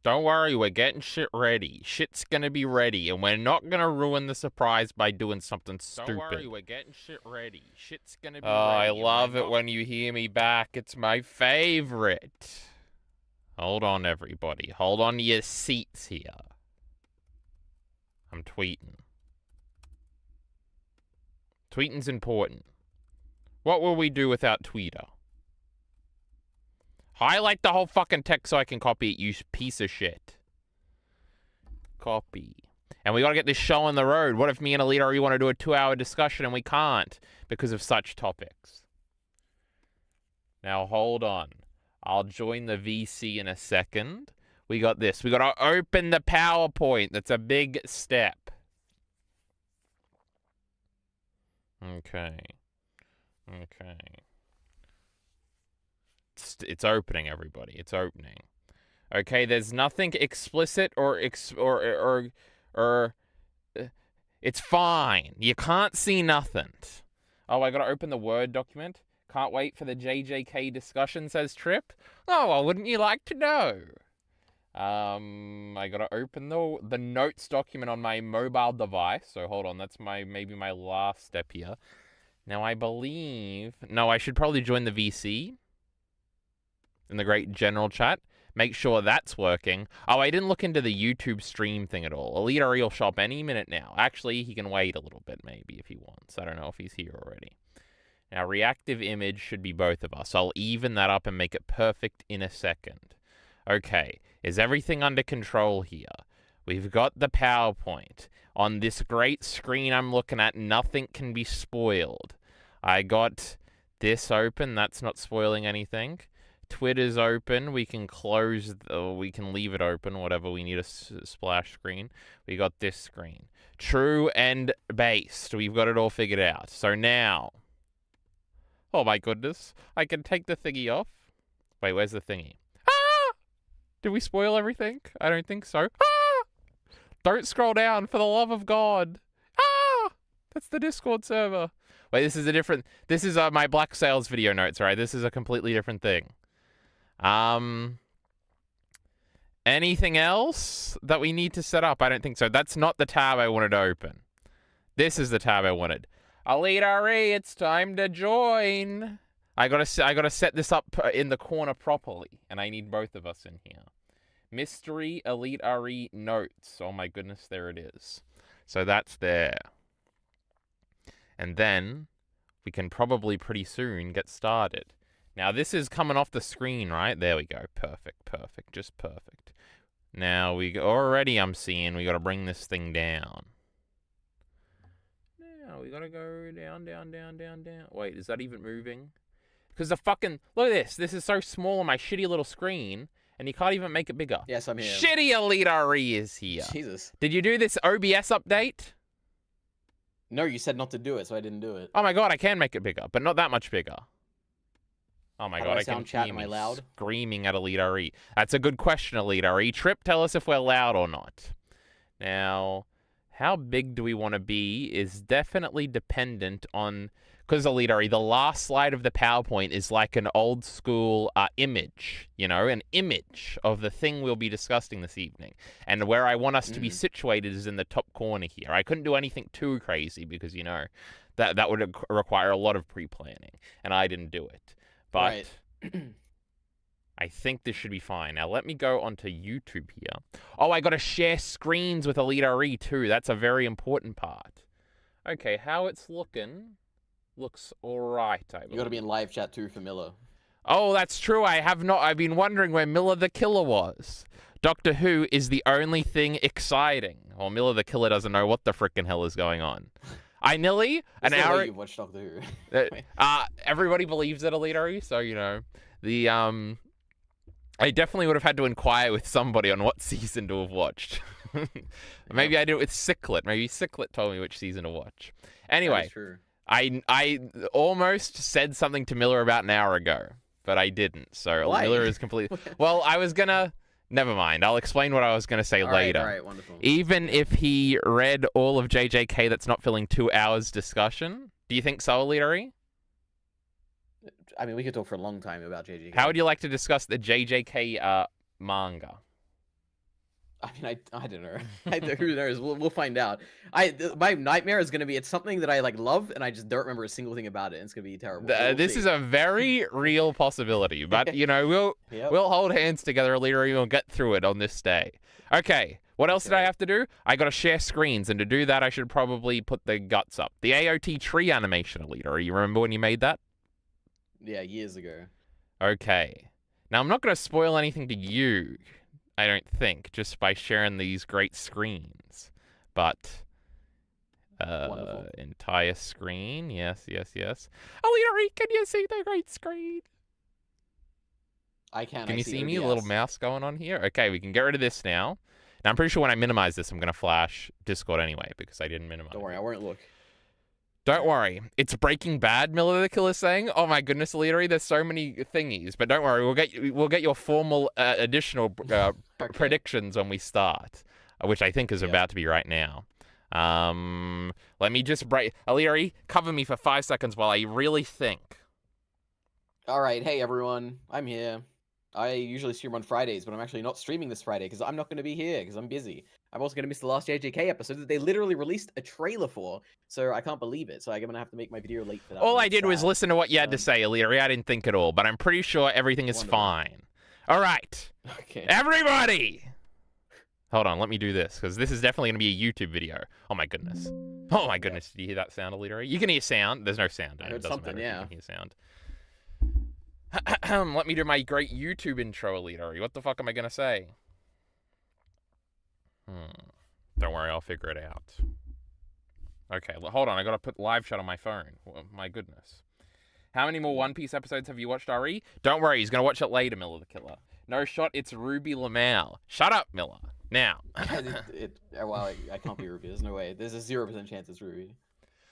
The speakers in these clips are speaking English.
Don't worry, we're getting shit ready. Shit's gonna be ready, and we're not gonna ruin the surprise by doing something stupid. Don't worry, we're getting shit ready. Shit's gonna be ready. I love it when you hear me back. It's my favorite. Hold on, everybody. Hold on to your seats here. I'm tweeting. Tweeting's important. What will we do without Twitter? Highlight the whole fucking text so I can copy it, you piece of shit. Copy. And we gotta get this show on the road. What if me and Eliteari want to do a 2-hour discussion and we can't because of such topics? Now, hold on. I'll join the VC in a second. We got this. We gotta open the PowerPoint. That's a big step. Okay. It's opening, everybody. It's opening. Okay, there's nothing explicit or it's fine. You can't see nothing. Oh, I gotta open the Word document. Can't wait for the JJK discussion, says Trip. Oh, well, wouldn't you like to know? I gotta open the notes document on my mobile device. So hold on, that's maybe my last step here. Now I believe... No, I should probably join the VC in the great general chat. Make sure that's working. Oh, I didn't look into the YouTube stream thing at all. Eliteari will show up any minute now. Actually, he can wait a little bit maybe if he wants. I don't know if he's here already. Now, reactive image should be both of us. I'll even that up and make it perfect in a second. Okay, is everything under control here? We've got the PowerPoint. On this great screen I'm looking at, nothing can be spoiled. I got this open. That's not spoiling anything. Twitter's open. We can close, we can leave it open, whatever. We need a splash screen. We got this screen. True and based. We've got it all figured out. So now, oh my goodness, I can take the thingy off. Wait, where's the thingy? Ah! Did we spoil everything? I don't think so. Ah! Don't scroll down, for the love of God. Ah! That's the Discord server. Wait, this is my Black Sails video notes, right? This is a completely different thing. Anything else that we need to set up? I don't think so. That's not the tab I wanted to open. This is the tab I wanted. Eliteari, it's time to join. I gotta set this up in the corner properly, and I need both of us in here. Mystery Eliteari notes. Oh my goodness, there it is. So that's there. And then we can probably pretty soon get started. Now this is coming off the screen, right? There we go. Perfect, just perfect. Now already I'm seeing we gotta bring this thing down. Now we gotta go down. Wait, is that even moving? Because look at this. This is so small on my shitty little screen. And you can't even make it bigger. Yes, I'm here. Shitty Eliteari is here. Jesus. Did you do this OBS update? No, you said not to do it, so I didn't do it. Oh my god, I can make it bigger, but not that much bigger. Oh my god, I can chat. hear Am I me loud? Screaming at Eliteari. That's a good question, Eliteari. Trip, tell us if we're loud or not. Now, how big do we want to be is definitely dependent on... Because Eliteari, the last slide of the PowerPoint is like an old school image, you know, an image of the thing we'll be discussing this evening. And where I want us to be situated is in the top corner here. I couldn't do anything too crazy because, you know, that would require a lot of pre-planning. And I didn't do it. But right. I think this should be fine. Now, let me go onto YouTube here. Oh, I got to share screens with Eliteari too. That's a very important part. Okay, how it's looking... Looks alright, I believe. You gotta be in live chat too for Miller. Oh, that's true. I've been wondering where Miller the Killer was. Doctor Who is the only thing exciting. Well, Miller the Killer doesn't know what the frickin' hell is going on. I nearly an hour. You've watched Doctor Who. Everybody believes it, Eliteari, so you know I definitely would have had to inquire with somebody on what season to have watched. Maybe I did it with Ciclet. Maybe Ciclet told me which season to watch. Anyway. That's true. I almost said something to Miller about an hour ago, but I didn't. So Why? Miller is completely... Well, I was gonna... Never mind. I'll explain what I was gonna say later. All right, wonderful. Even if he read all of JJK that's not filling 2 hours discussion, do you think so, Eliteari? I mean, we could talk for a long time about JJK. How would you like to discuss the JJK manga? I mean, I don't know. Who knows? We'll find out. My nightmare is gonna be it's something that I like love, and I just don't remember a single thing about it. And it's gonna be terrible. We'll This see. is a very real possibility, but Yep. we'll hold hands together, leader, and we'll get through it on this day. Okay. What else did I Okay. have to do? I got to share screens, and to do that, I should probably put the guts up. The AOT tree animation, leader. You remember when you made that? Yeah, years ago. Okay. Now, I'm not going to spoil anything to you, I don't think, just by sharing these great screens. But, Wonderful. entire screen. Yes. Eliteari, can you see the great screen? I can. Can I you see me? A little OBS. mouse going on here? Okay, we can get rid of this now. Now, I'm pretty sure when I minimize this, I'm going to flash Discord anyway, because I didn't minimize Don't worry, it. I won't look. Don't worry. It's Breaking Bad, Miller the Killer saying. Oh my goodness, Eliteari, there's so many thingies. But don't worry, we'll get your formal additional predictions when we start, which I think is Yep. about to be right now. Let me just Eliteari, cover me for 5 seconds while I really think. All right, hey everyone, I'm here. I usually stream on Fridays, but I'm actually not streaming this Friday because I'm not going to be here because I'm busy. I'm also going to miss the last JJK episode that they literally released a trailer for, so I can't believe it. So I'm going to have to make my video late for that. All one. I did was Sad. listen to what you had to say, Eliteari. I didn't think at all, but I'm pretty sure everything is Wonderful. fine. All right. Okay. Everybody! Hold on, let me do this, because this is definitely going to be a YouTube video. Oh my goodness. Oh my goodness, did you hear that sound, Eliteari? You can hear sound. There's no sound. I It heard doesn't something, matter if yeah. you can hear sound. Let me do my great YouTube intro, Eliteari. What the fuck am I going to say? Don't worry, I'll figure it out. Okay, hold on. I got to put live chat on my phone. Oh, my goodness. How many more One Piece episodes have you watched, RE? Don't worry, he's going to watch it later, Miller the Killer. No shot, it's Ruby Lamau. Shut up, Miller. Now. Well, I can't be Ruby. There's no way. There's a 0% chance it's Ruby.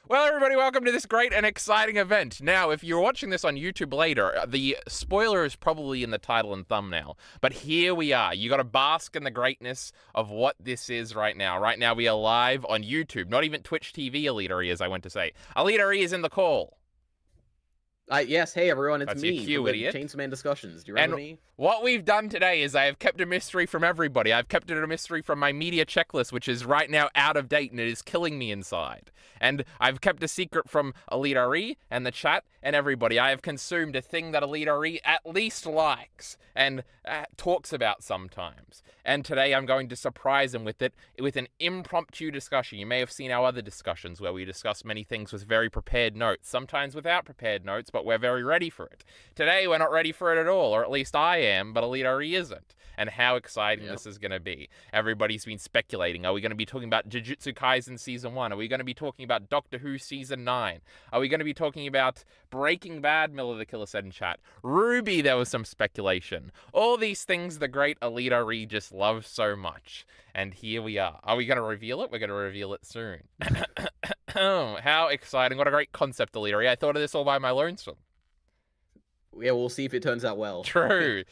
Well, everybody, welcome to this great and exciting event. Now, if you're watching this on YouTube later, the spoiler is probably in the title and thumbnail. But here we are. You got to bask in the greatness of what this is right now. Right now, we are live on YouTube. Not even Twitch TV, Eliteari, as I went to say. Eliteari is in the call. Yes, hey everyone, it's That's your me. cue, from the idiot. Chainsaw Man discussions. Do you remember me? What we've done today is I have kept a mystery from everybody. I've kept it a mystery from my media checklist, which is right now out of date, and it is killing me inside. And I've kept a secret from Eliteari and the chat and everybody. I have consumed a thing that Eliteari at least likes and talks about sometimes. And today I'm going to surprise him with it with an impromptu discussion. You may have seen our other discussions where we discuss many things with very prepared notes, sometimes without prepared notes, but we're very ready for it. Today we're not ready for it at all, or at least I am, but Eliteari isn't. And how exciting this is going to be. Everybody's been speculating. Are we going to be talking about Jujutsu Kaisen Season 1? Are we going to be talking about Doctor Who Season 9? Are we going to be talking about Breaking Bad, Miller the Killer said in chat? Ruby, there was some speculation. All these things the great Eliteari just loves so much. And here we are. Are we going to reveal it? We're going to reveal it soon. How exciting. What a great concept, Eliteari. I thought of this all by my lonesome. Yeah, we'll see if it turns out well. True.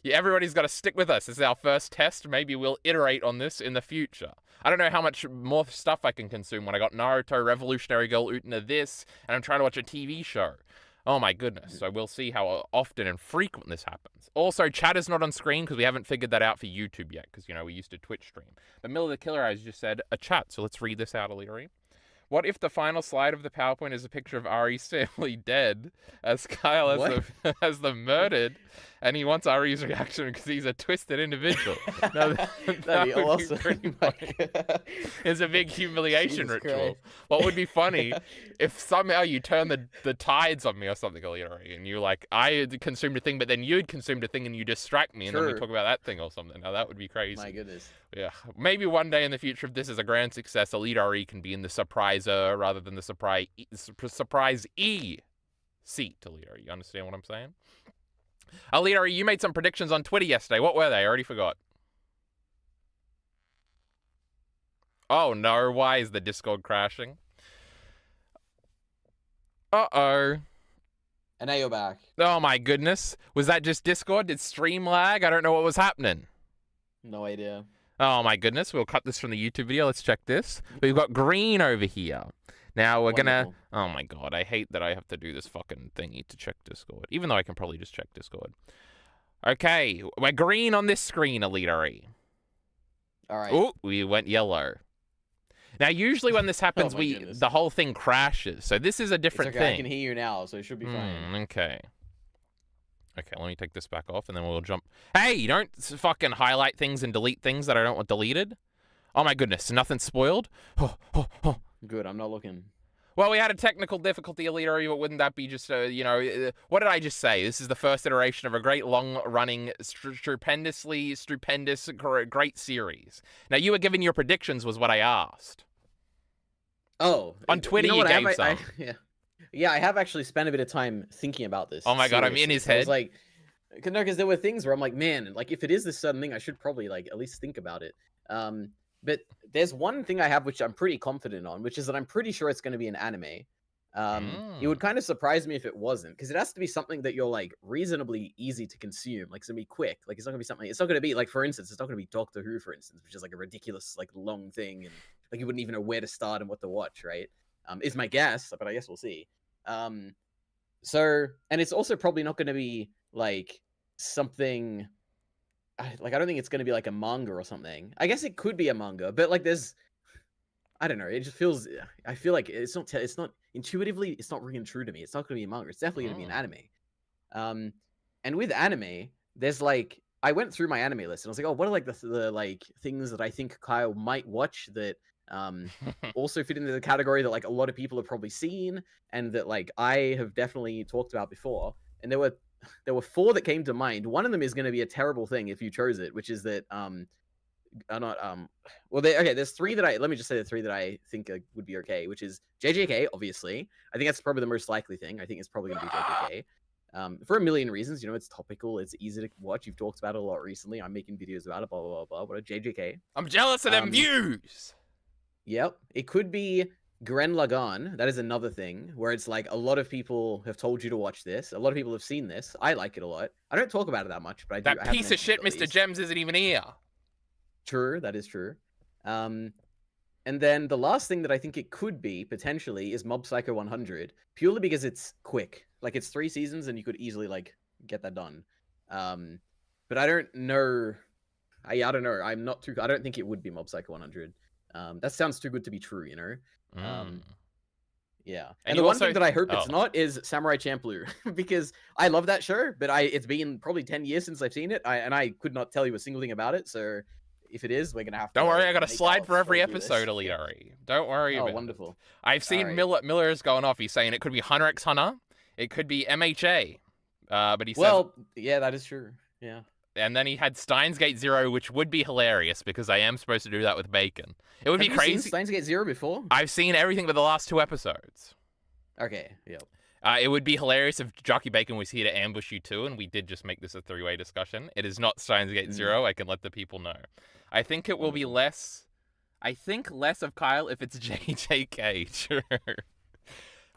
Everybody's got to stick with us. This is our first test. Maybe we'll iterate on this in the future. I don't know how much more stuff I can consume when I got Naruto, Revolutionary Girl, Utena this, and I'm trying to watch a TV show. Oh my goodness. So we'll see how often and frequent this happens. Also, chat is not on screen because we haven't figured that out for YouTube yet because, we used to Twitch stream. But Miller the Killer has just said a chat. So let's read this out, Eliteari. What if the final slide of the PowerPoint is a picture of Ari's family dead, as Kyle has them murdered, and he wants Ari's reaction because he's a twisted individual? No, That'd be would awesome. pretty funny. It's a big humiliation Jesus ritual. Christ. What would be funny if somehow you turn the tides on me or something, Eliteari, and you're like, I had consumed a thing, but then you'd consumed a thing and you distract me, and then we Sure. talk about that thing or something. Now that would be crazy. My goodness. Yeah, maybe one day in the future, if this is a grand success, Eliteari can be in the surpriser rather than the surprise E seat. Eliteari, you understand what I'm saying? Eliteari, you made some predictions on Twitter yesterday. What were they? I already forgot. Oh no! Why is the Discord crashing? Uh-oh. And now you're back. Oh my goodness! Was that just Discord? Did stream lag? I don't know what was happening. No idea. Oh my goodness, we'll cut this from the YouTube video. Let's check this. We've got green over here. Now we're gonna... Wonderful. Oh my god, I hate that I have to do this fucking thingy to check Discord. Even though I can probably just check Discord. Okay, we're green on this screen, Eliteari. All right. Oh, we went yellow. Now, usually when this happens, Oh my goodness. the whole thing crashes. So this is a It's different okay. thing. I can hear you now, so it should be fine. Okay. Okay, let me take this back off, and then we'll jump. Hey, you don't fucking highlight things and delete things that I don't want deleted. Oh my goodness, nothing's spoiled. Good. I'm not looking. Well, we had a technical difficulty, Eliteari, but wouldn't that be just, what did I just say? This is the first iteration of a great, long-running, stupendous, great series. Now, you were giving your predictions, was what I asked. Oh, On Twitter, you gave some. Yeah, I have actually spent a bit of time thinking about this. Oh my god, I'm in his head. I was like, because there were things where I'm like, man, like if it is this sudden thing, I should probably like at least think about it. But there's one thing I have which I'm pretty confident on, which is that I'm pretty sure it's going to be an anime. It would kind of surprise me if it wasn't, because it has to be something that you're like reasonably easy to consume. Like it's gonna be quick. Like it's not gonna be something. It's not gonna be like, for instance, it's not gonna be Doctor Who, for instance, which is like a ridiculous like long thing, and like you wouldn't even know where to start and what to watch. Right? Is my guess, but I guess we'll see. So, and it's also probably not gonna be like something. Like I don't think it's gonna be like a manga or something. I guess it could be a manga, but like there's, I don't know. It just feels. I feel like it's not. It's not intuitively. It's not ringing true to me. It's not going to be a manga. It's definitely going to be an anime. And with anime, there's like I went through my anime list and I was like, oh, what are like the like things that I think Kyle might watch that also fit into the category that like a lot of people have probably seen and that like I have definitely talked about before. And there were 4 that came to mind. One of them is going to be a terrible thing if you chose it, which is that there's 3 that let me just say the 3 that I think would be okay, which is JJK, obviously. I think that's probably the most likely thing. I think it's probably going to be JJK. For a million reasons. It's topical, it's easy to watch. You've talked about it a lot recently. I'm making videos about it, blah blah blah blah. What a JJK. I'm jealous of them views. Yep. It could be Gurren Lagann. That is another thing where it's like a lot of people have told you to watch this. A lot of people have seen this. I like it a lot. I don't talk about it that much, but I do. That piece of shit, Mr. Gems, isn't even here. True, that is true. And then the last thing that I think it could be potentially is Mob Psycho 100, purely because it's quick. Like it's 3 seasons and you could easily like get that done. But I don't know. I don't know. I don't think it would be Mob Psycho 100. That sounds too good to be true, Yeah. And the one thing that I hope it's not is Samurai Champloo, because I love that show, but it's been probably 10 years since I've seen it, and I could not tell you a single thing about it, so if it is, we're going to have to... Don't worry, I got a slide for every episode, Eliteari. Don't worry about it. Oh, wonderful. I've seen Miller's going off. He's saying it could be Hunter x Hunter, it could be MHA, but he says... Well, yeah, that is true, yeah. And then he had Steins Gate Zero, which would be hilarious because I am supposed to do that with Bacon. It would be crazy. Have you seen Steins Gate Zero before? I've seen everything but the last 2 episodes. Okay, yep. It would be hilarious if Jockey Bacon was here to ambush you too, and we did just make this a 3-way discussion. It is not Steins Gate Zero. I can let the people know. I think it will be less. I think less of Kyle if it's JJK. True.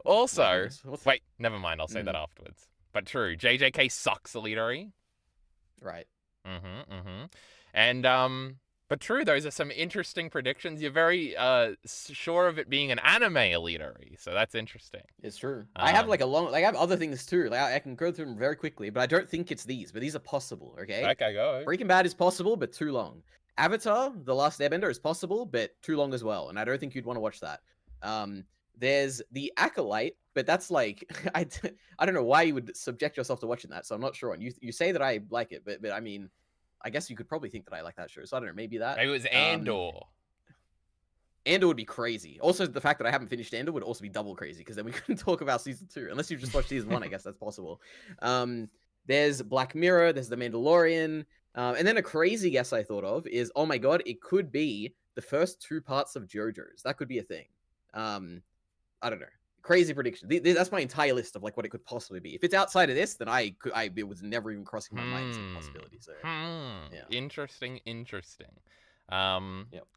Also, wait, never mind. I'll say that afterwards. But true, JJK sucks, Eliteari. Right. And but true, those are some interesting predictions. You're very sure of it being an anime, Eliteari, so that's interesting. It's true. I have like I have other things too. Like I can go through them very quickly, but I don't think it's these. But these are possible. Okay. Okay, go. Breaking Bad is possible, but too long. Avatar: The Last Airbender is possible, but too long as well, and I don't think you'd want to watch that. There's The Acolyte, but that's like I don't know why you would subject yourself to watching that, so I'm not sure. And you say that I like it, but I mean, I guess you could probably think that I like that show. So I don't know, maybe that. Maybe it was Andor. Andor would be crazy. Also, the fact that I haven't finished Andor would also be double crazy, because then we couldn't talk about season 2 unless you've just watched season 1. I guess that's possible. There's Black Mirror. There's The Mandalorian. And then a crazy guess I thought of is, oh my god, it could be the first 2 parts of JoJo's. That could be a thing. I don't know. Crazy prediction. That's my entire list of like what it could possibly be. If it's outside of this, then it was never even crossing my mind as a possibility. So, yeah. Interesting. Yep.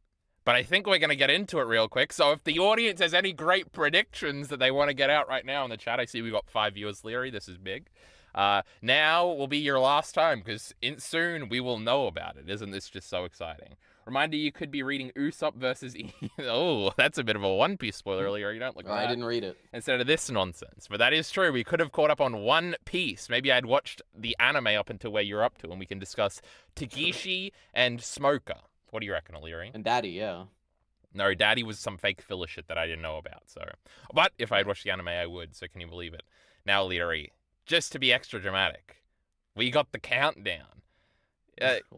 But I think we're going to get into it real quick. So if the audience has any great predictions that they want to get out right now in the chat, I see we got 5 viewers, Leary. This is big. Now will be your last time, because soon we will know about it. Isn't this just so exciting? Reminder, you could be reading Usopp versus Oh, that's a bit of a One Piece spoiler earlier. You don't look at that. I didn't read it. Instead of this nonsense. But that is true. We could have caught up on One Piece. Maybe I'd watched the anime up until where you're up to, and we can discuss Tagishi and Smoker. What do you reckon, Eliteari? And Daddy, yeah. No, Daddy was some fake filler shit that I didn't know about. So, but if I'd watched the anime, I would. So can you believe it? Now, Eliteari, just to be extra dramatic, we got the countdown.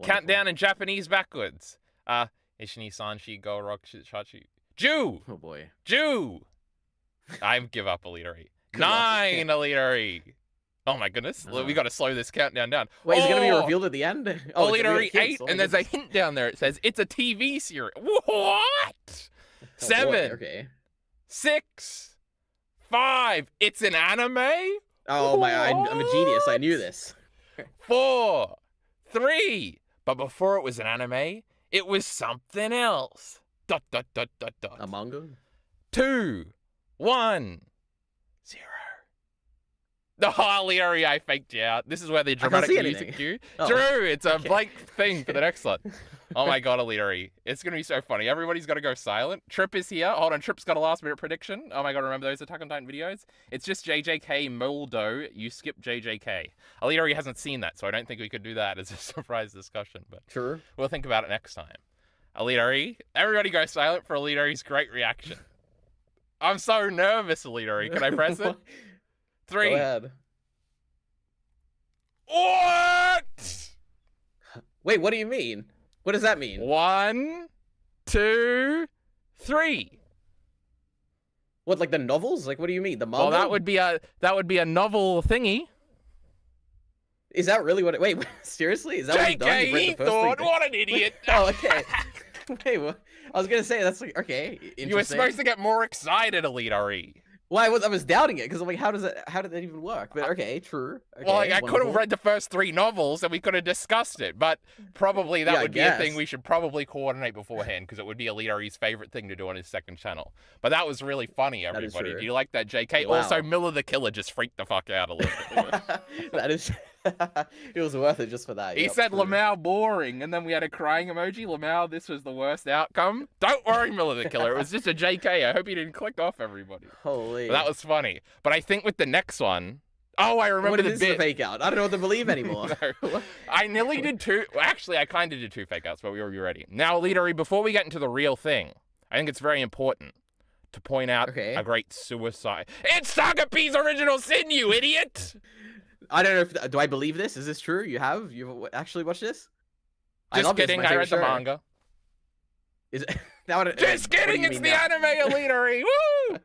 Countdown in Japanese backwards. Ishini Sanshi Go Rock Shachi. Jew! Oh boy. Jew! I give up, Eliteari. Good luck. 9, Eliteari. Oh my goodness. We got to slow this countdown down. Wait, is it gonna be revealed at the end? Oh, it's a real Eliteari kid, 8, so and there's a hint down there. It says it's a TV series. What? 7. Okay. 6. 5. It's an anime? Oh my! I'm a genius. I knew this. 4. 3. But before it was an anime, it was something else. Dot dot dot dot dot. A manga? 2. 1. 0. The Eliteari, I faked you out. This is where the dramatic see music anything. cue. Oh, True, it's a okay. blank thing for the next one. Oh my god, Eliteari. It's gonna be so funny. Everybody's gotta go silent. Trip is here. Hold on, Trip's got a last minute prediction. Oh my god, remember those Attack on Titan videos? It's just JJK Moldo. You skip JJK. Eliteari hasn't seen that, so I don't think we could do that as a surprise discussion, but Sure. we'll think about it next time. Eliteari, everybody go silent for Eliteari's great reaction. I'm so nervous, Eliteari. Can I press it? 3. Go ahead. What? Wait, what do you mean? What does that mean? 1, 2, 3. What, like the novels? Like, what do you mean? The manga? Well, that would be a novel thingy. Is that really what? Wait, seriously? Is that what you've done? JK, You've read he the first thought, three what an idiot. Oh, okay. Wait, what? I was gonna say that's like okay. Interesting. You were supposed to get more excited, Eliteari. Well, I was doubting it because I'm like, how did that even work? But okay, true. Okay, Well, like, I could have wonderful. read the first 3 novels and we could have discussed it, but probably that Yeah, I would be a thing guess. we should probably coordinate beforehand because it would be Eliteari's favorite thing to do on his second channel. But that was really funny, is everybody. true. Do you like that, JK? Wow. Also, Miller the Killer just freaked the fuck out a little bit. That is. It was worth it just for that. He yep, said true. Lamau boring, and then we had a crying emoji. Lamau, this was the worst outcome. Don't worry, Miller the Killer. It was just a JK. I hope he didn't click off everybody. Holy. But that was funny. But I think with the next one, oh, I remember What if the this is a bit. fake out? I don't know what to believe anymore. No. I nearly did 2. Well, actually, I kind of did 2 fake outs, but we were ready. Now, Eliteari, before we get into the real thing, I think it's very important to point out Okay. a great suicide. It's Sagapi's original sin, you idiot! I don't know if do I believe this? Is this true? You've actually watched this? Just love this, kidding. my I read favorite the show. manga. Is it? Now what, Just what do kidding. you It's mean the now? anime, Eliteari. Woo!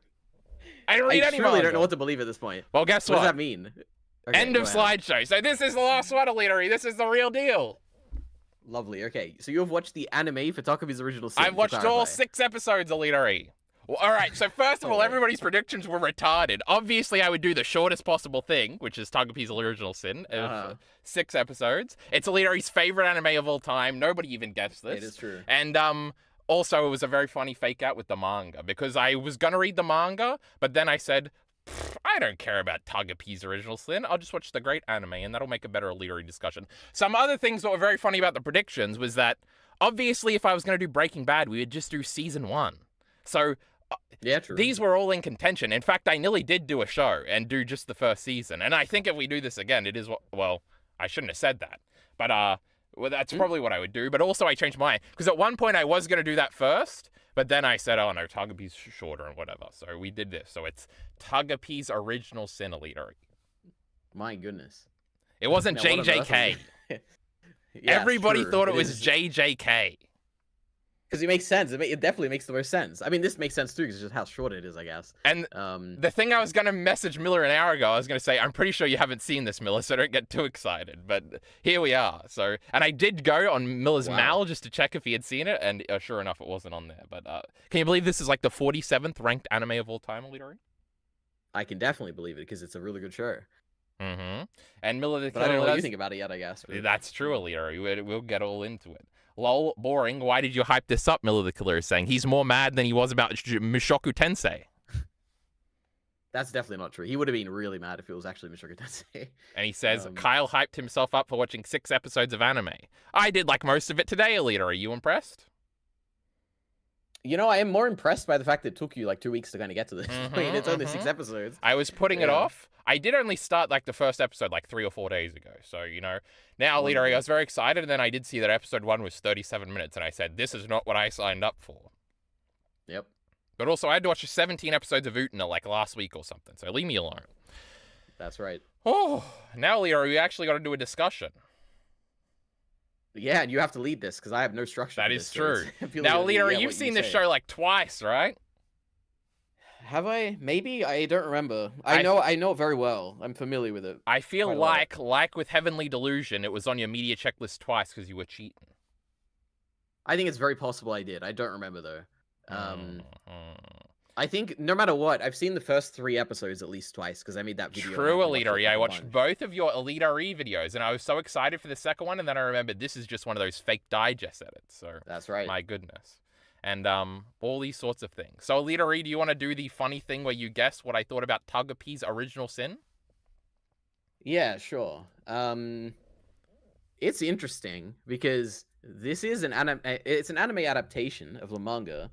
I didn't read I any truly manga. don't know what to believe at this point. Well, guess What what? does that mean? Okay, End go of ahead. slideshow. So this is the last one, Eliteari. This is the real deal. Lovely. Okay, so you have watched the anime for Takabi's Original Sin. I've to watched all clarify. 6 episodes, Eliteari. Well, all right, so first of all, Holy. everybody's predictions were retarded. Obviously, I would do the shortest possible thing, which is Tagapi's Original Sin, of Uh-huh. 6 episodes. It's Eliteari's favorite anime of all time. Nobody even gets this. It is true. And also, it was a very funny fake out with the manga, because I was going to read the manga, but then I said, I don't care about Tagapi's Original Sin. I'll just watch the great anime, and that'll make a better Eliteari discussion. Some other things that were very funny about the predictions was that, obviously, if I was going to do Breaking Bad, we would just do Season 1. So Yeah, true. these were all in contention. In fact, I nearly did do a show and do just the first season. And I think if we do this again, it is what, well, I shouldn't have said that. But well, that's probably what I would do. But also I changed mine. Because at one point I was going to do that first. But then I said, oh no, Tagapi's shorter and whatever. So we did this. So it's Tagapi's Original Sin, Eliteari. My goodness. It wasn't Now, what on earth JJK. is- Yeah, Everybody true. thought it was is. JJK. Because it makes sense. It definitely makes the most sense. I mean, this makes sense too, because it's just how short it is, I guess. And the thing I was going to message Miller an hour ago, I was going to say, I'm pretty sure you haven't seen this, Miller, so don't get too excited. But here we are. So, and I did go on Miller's Wow. Mal just to check if he had seen it, and sure enough, it wasn't on there. But can you believe this is like the 47th ranked anime of all time, Eliteari? I can definitely believe it because it's a really good show. Mm-hmm. And Miller the But I don't know what Killer, you think about it yet, I guess. but- that's true, Eliteari. We'll get all into it. Lol, boring. Why did you hype this up? Miller the Killer is saying he's more mad than he was about Mushoku Tensei. That's definitely not true. He would have been really mad if it was actually Mushoku Tensei. And he says, Um, Kyle hyped himself up for watching 6 episodes of anime. I did like most of it today, Eliteari. Are you impressed? You know, I am more impressed by the fact that it took you like 2 weeks to kind of get to this point. It's only 6 mhm. episodes. I was putting it Yeah. off. I did only start like the first episode like 3 or 4 days ago. So, now Eliteari, Wonderful. I was very excited, and then I did see that episode 1 was 37 minutes, and I said, this is not what I signed up for. Yep. But also, I had to watch 17 episodes of Utena like last week or something, so leave me alone. That's right. Oh, now, Eliteari, we actually got to do a discussion. Yeah, and you have to lead this because I have no structure. That for is this, so true. it's purely Now, gonna be, Eliteari, yeah, you've what seen you this say. show like twice, right? Have I? Maybe I don't remember. I know it very well. I'm familiar with it. I feel Quite a lot. like with Heavenly Delusion, it was on your media checklist twice because you were cheating. I think it's very possible I did. I don't remember though. Mhm. I think no matter what, I've seen the first 3 episodes at least twice because I made that video. True, and I watched it, Eliteari. like, I a watched bunch. both of your Eliteari videos, and I was so excited for the second one, and then I remembered this is just one of those fake digest edits. So, That's right. my goodness. And all these sorts of things. So, Eliteari, do you want to do the funny thing where you guess what I thought about Togepi's original sin? Yeah, sure. It's interesting because this is an anime. It's an anime adaptation of the manga.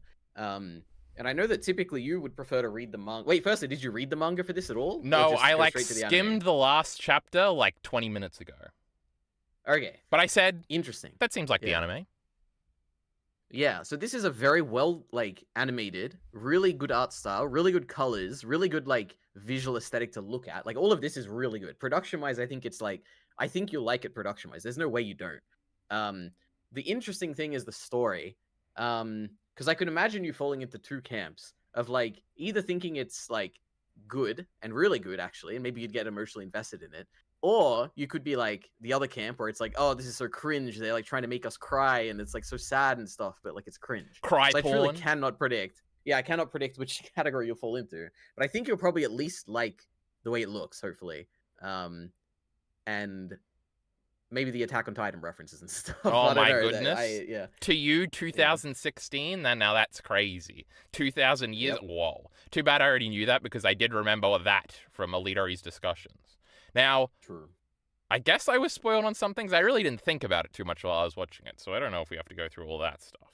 And I know that typically you would prefer to read the manga. Wait, firstly, did you read the manga for this at all? Or No, just I go like straight to the anime? skimmed the last chapter like 20 minutes ago. Okay, But I said, interesting. that seems like the Yeah. anime. Yeah, so this is a very well animated, really good art style, really good colors, really good visual aesthetic to look at. Like all of this is really good. Production wise, I think it's I think you'll like it production wise. There's no way you don't. The interesting thing is the story. Because I could imagine you falling into 2 camps of either thinking it's good and really good actually, and maybe you'd get emotionally invested in it. Or you could be the other camp where it's oh, this is so cringe. They're trying to make us cry and it's so sad and stuff, but it's cringe. Cry So I porn. truly cannot predict. Yeah, I cannot predict which category you'll fall into. But I think you'll probably at least like the way it looks, hopefully. And maybe the Attack on Titan references and stuff. Oh I don't my know. goodness. Yeah. To you, 2016, now that's crazy. 2,000 years? Yep. Whoa. Too bad I already knew that because I did remember that from Eliteari's discussions. Now, True. I guess I was spoiled on some things. I really didn't think about it too much while I was watching it, so I don't know if we have to go through all that stuff.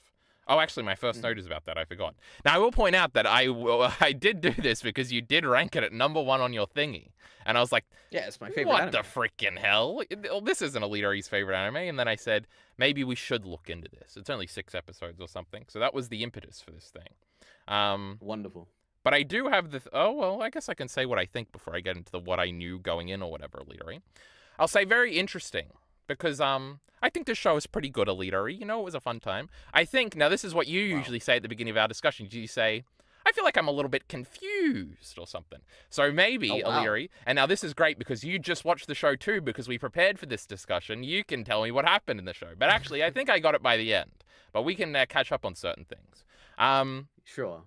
Oh, actually, my first note is about that. I forgot. Now, I will point out that I did do this because you did rank it at number 1 on your thingy. And I was like, Yeah, it's my favorite what anime. the freaking hell? This isn't Eliteari's favorite anime. And then I said, maybe we should look into this. It's only 6 episodes or something. So that was the impetus for this thing. Wonderful. But I do have the... oh, well, I guess I can say what I think before I get into the what I knew going in or whatever, Eliteari. I'll say very interesting. Because I think this show is pretty good, Eliteari. It was a fun time. I think... now, this is what you usually say at the beginning of our discussion. You say... I feel like I'm a little bit confused or something. So maybe, Oh, wow. Eliteari, and now this is great because you just watched the show too because we prepared for this discussion. You can tell me what happened in the show. But actually, I think I got it by the end. But we can catch up on certain things. Sure.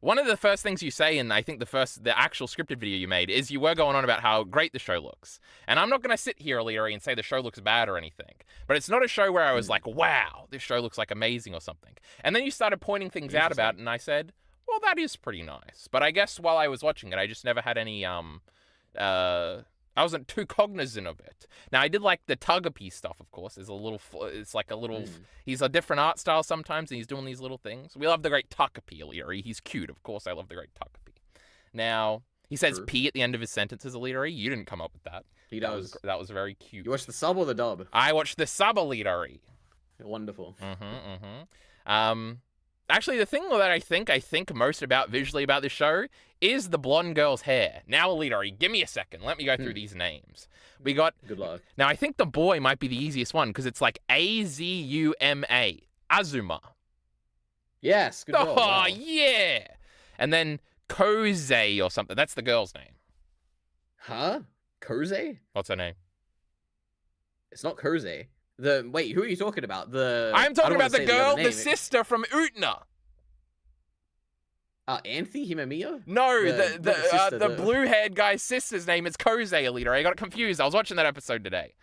One of the first things you say in, I think, the actual scripted video you made is you were going on about how great the show looks. And I'm not going to sit here, Eliteari, and say the show looks bad or anything. But it's not a show where I was like, wow, this show looks like amazing or something. And then you started pointing things out about it, and I said, well, that is pretty nice. But I guess while I was watching it, I just never had any, I wasn't too cognizant of it. Now, I did like the Togepi stuff, of course. It's like a little... he's a different art style sometimes, and he's doing these little things. We love the great Togepi, Eliteari. He's cute, of course. I love the great Togepi. Now, he says True. P at the end of his sentences, Eliteari. You didn't come up with that. He That does. was, that was very cute. You watch the sub or the dub? I watched the sub, Eliteari. Wonderful. Actually, the thing that I think most about visually about this show is the blonde girl's hair. Now, Eliteari, give me a second. Let me go through these names. We got... Good luck. now, I think the boy might be the easiest one because it's like Azuma. Azuma. Yes, good Oh, job. Wow. yeah. And then Koze or something. That's the girl's name. Huh? Koze? What's her name? It's not Koze. Wait, who are you talking about? I'm talking about the girl, the sister. sister from Utena. Anthe Himamiya? No, not the sister, the blue-haired guy's sister's name is Koze, Eliteari. I got confused. I was watching that episode today.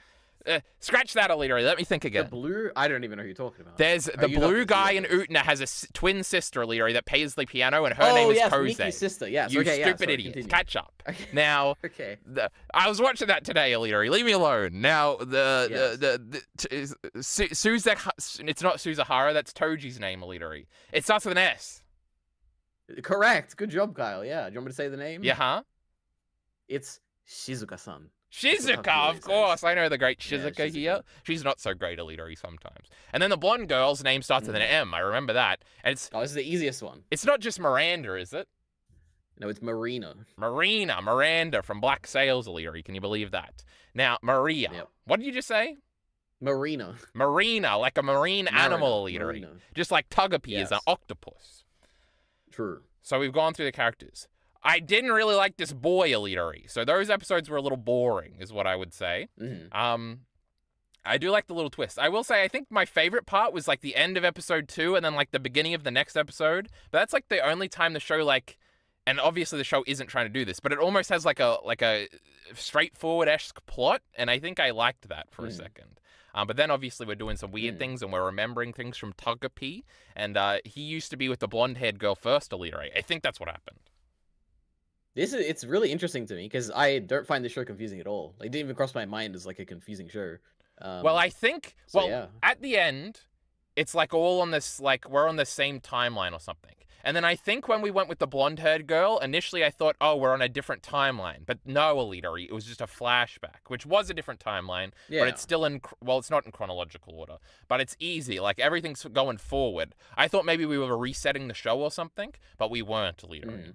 Scratch that, Eliteari. Let me think The again. blue? I don't even know who you're talking about. There's Oh, the you got blue this, guy you in got this. Utna has a twin sister, Eliteari, that plays the piano, and her name is yes, Kose. Miki's sister. Yes. You okay, yeah, stupid sorry, idiot. continue. Catch up. Okay. Now, Okay. I was watching that today, Eliteari. Leave me alone. Now, it's not Suzahara. That's Toji's name, Eliteari. It starts with an S. Correct. Good job, Kyle. Yeah. Do you want me to say the name? Yeah, huh? It's Shizuka-san. Shizuka, of course. I know the great Yeah, Shizuka Shizuka. here. She's not so great, Eliteari, sometimes. And then the blonde girl's name starts with an M. I remember that. And Oh, this is the easiest one. it's not just Miranda, is it? No, it's Marina. Miranda from Black Sails, Eliteari. Can you believe that? Now, Maria. Yep. What did you just say? Marina. Marina, like a marine animal, Eliteari. Marina. Just like Togepi is an Yes. octopus. True. So we've gone through the characters. I didn't really like this boy, Eliteari. So those episodes were a little boring, is what I would say. Mm-hmm. I do like the little twist. I will say I think my favorite part was like the end of episode 2 and then like the beginning of the next episode. But that's like the only time the show like, and obviously the show isn't trying to do this, but it almost has like a straightforward-esque plot, and I think I liked that for a second. But then obviously we're doing some weird things and we're remembering things from Togepi, and he used to be with the blonde-haired girl first, Eliteari. I think that's what happened. It's really interesting to me because I don't find this show confusing at all. Like, it didn't even cross my mind as like a confusing show. Well, I think yeah. at the end, it's like all on this like we're on the same timeline or something. And then I think when we went with the blonde-haired girl, initially I thought, oh, we're on a different timeline. But no, Eliteari, it was just a flashback, which was a different timeline. Yeah. But it's still it's not in chronological order. But it's easy. Like, everything's going forward. I thought maybe we were resetting the show or something, but we weren't, Eliteari.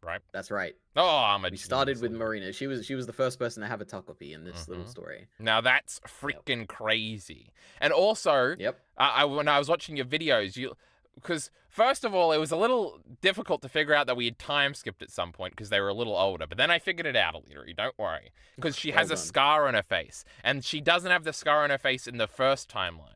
Right? That's right. Oh, We started with Marina. She was the first person to have a Togepi in this little story. Now that's freaking crazy. And also, Yep. when I was watching your videos, because first of all, it was a little difficult to figure out that we had time skipped at some point because they were a little older. But then I figured it out, Eliteari, don't worry. Because she has a scar on her face. And she doesn't have the scar on her face in the first timeline.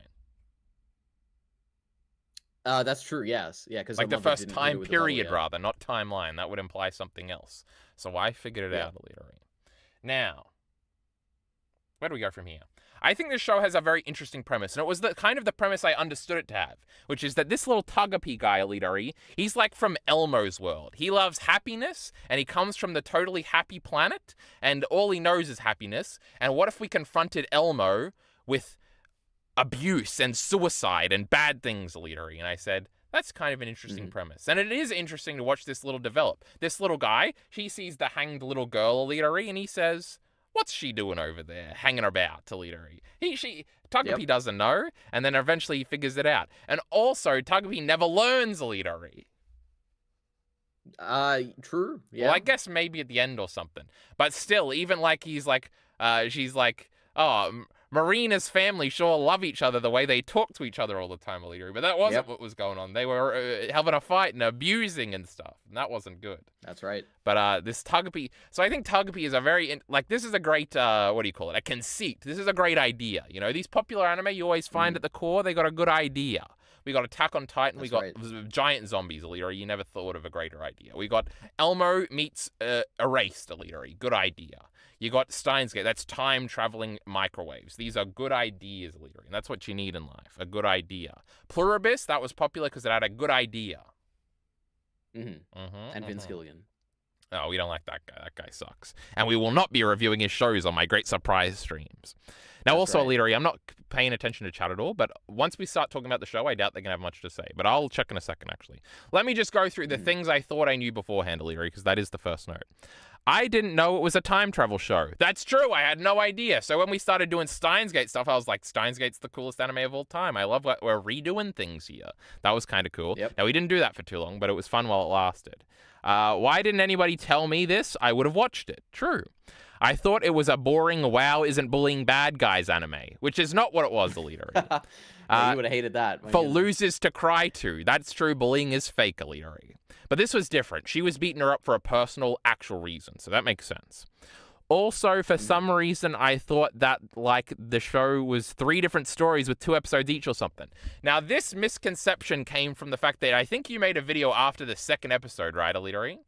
That's true. Yes. Yeah. Because Like the first time period, rather, not timeline. That would imply something else. So I figured it out, Eliteari. Now, where do we go from here? I think this show has a very interesting premise, and it was the kind of the premise I understood it to have, which is that this little Togepi guy, Eliteari, he's like from Elmo's world. He loves happiness, and he comes from the totally happy planet, and all he knows is happiness. And what if we confronted Elmo with abuse and suicide and bad things, Eliteari? And I said, that's kind of an interesting premise. And it is interesting to watch this little develop. This little guy, he sees the hanged little girl, Eliteari, and he says, what's she doing over there, hanging about, Eliteari? Togepi doesn't know, and then eventually he figures it out. And also, Togepi never learns, Eliteari. True. Yeah. Well, I guess maybe at the end or something. But still, even like she's like, oh, Marina's family sure love each other the way they talk to each other all the time, Eliteari. But that wasn't what was going on. They were having a fight and abusing and stuff. And that wasn't good. That's right. But this Togepi... So I think Togepi is a very... this is a great... what do you call it? A conceit. This is a great idea. You know, these popular anime, you always find at the core, they got a good idea. We got Attack on Titan. We got giant zombies, Eliteari. You never thought of a greater idea. We got Elmo meets Erased, Eliteari. Good idea. You got Steins Gate. That's time-traveling microwaves. These are good ideas, Eliteari. And that's what you need in life. A good idea. Pluribus, that was popular because it had a good idea. And Vince Gilligan. Oh, we don't like that guy. That guy sucks. And we will not be reviewing his shows on my great surprise streams. Now, also, Eliteari, I'm not paying attention to chat at all, but once we start talking about the show, I doubt they're going to have much to say. But I'll check in a second, actually. Let me just go through the things I thought I knew beforehand, Eliteari, because that is the first note. I didn't know it was a time travel show. That's true. I had no idea. So when we started doing Steins Gate stuff, I was like, Steins Gate's the coolest anime of all time. I love what we're redoing things here. That was kind of cool. Yep. Now, we didn't do that for too long, but it was fun while it lasted. Why didn't anybody tell me this? I would have watched it. True. I thought it was a boring WoW isn't bullying bad guys anime, which is not what it was, Eliteari. You would have hated that. For losers to cry to. That's true. Bullying is fake, Eliteari. But this was different. She was beating her up for a personal, actual reason, so that makes sense. Also, for some reason, I thought that, like, the show was 3 different stories with 2 episodes each or something. Now, this misconception came from the fact that I think you made a video after the 2nd episode, right, Eliteari?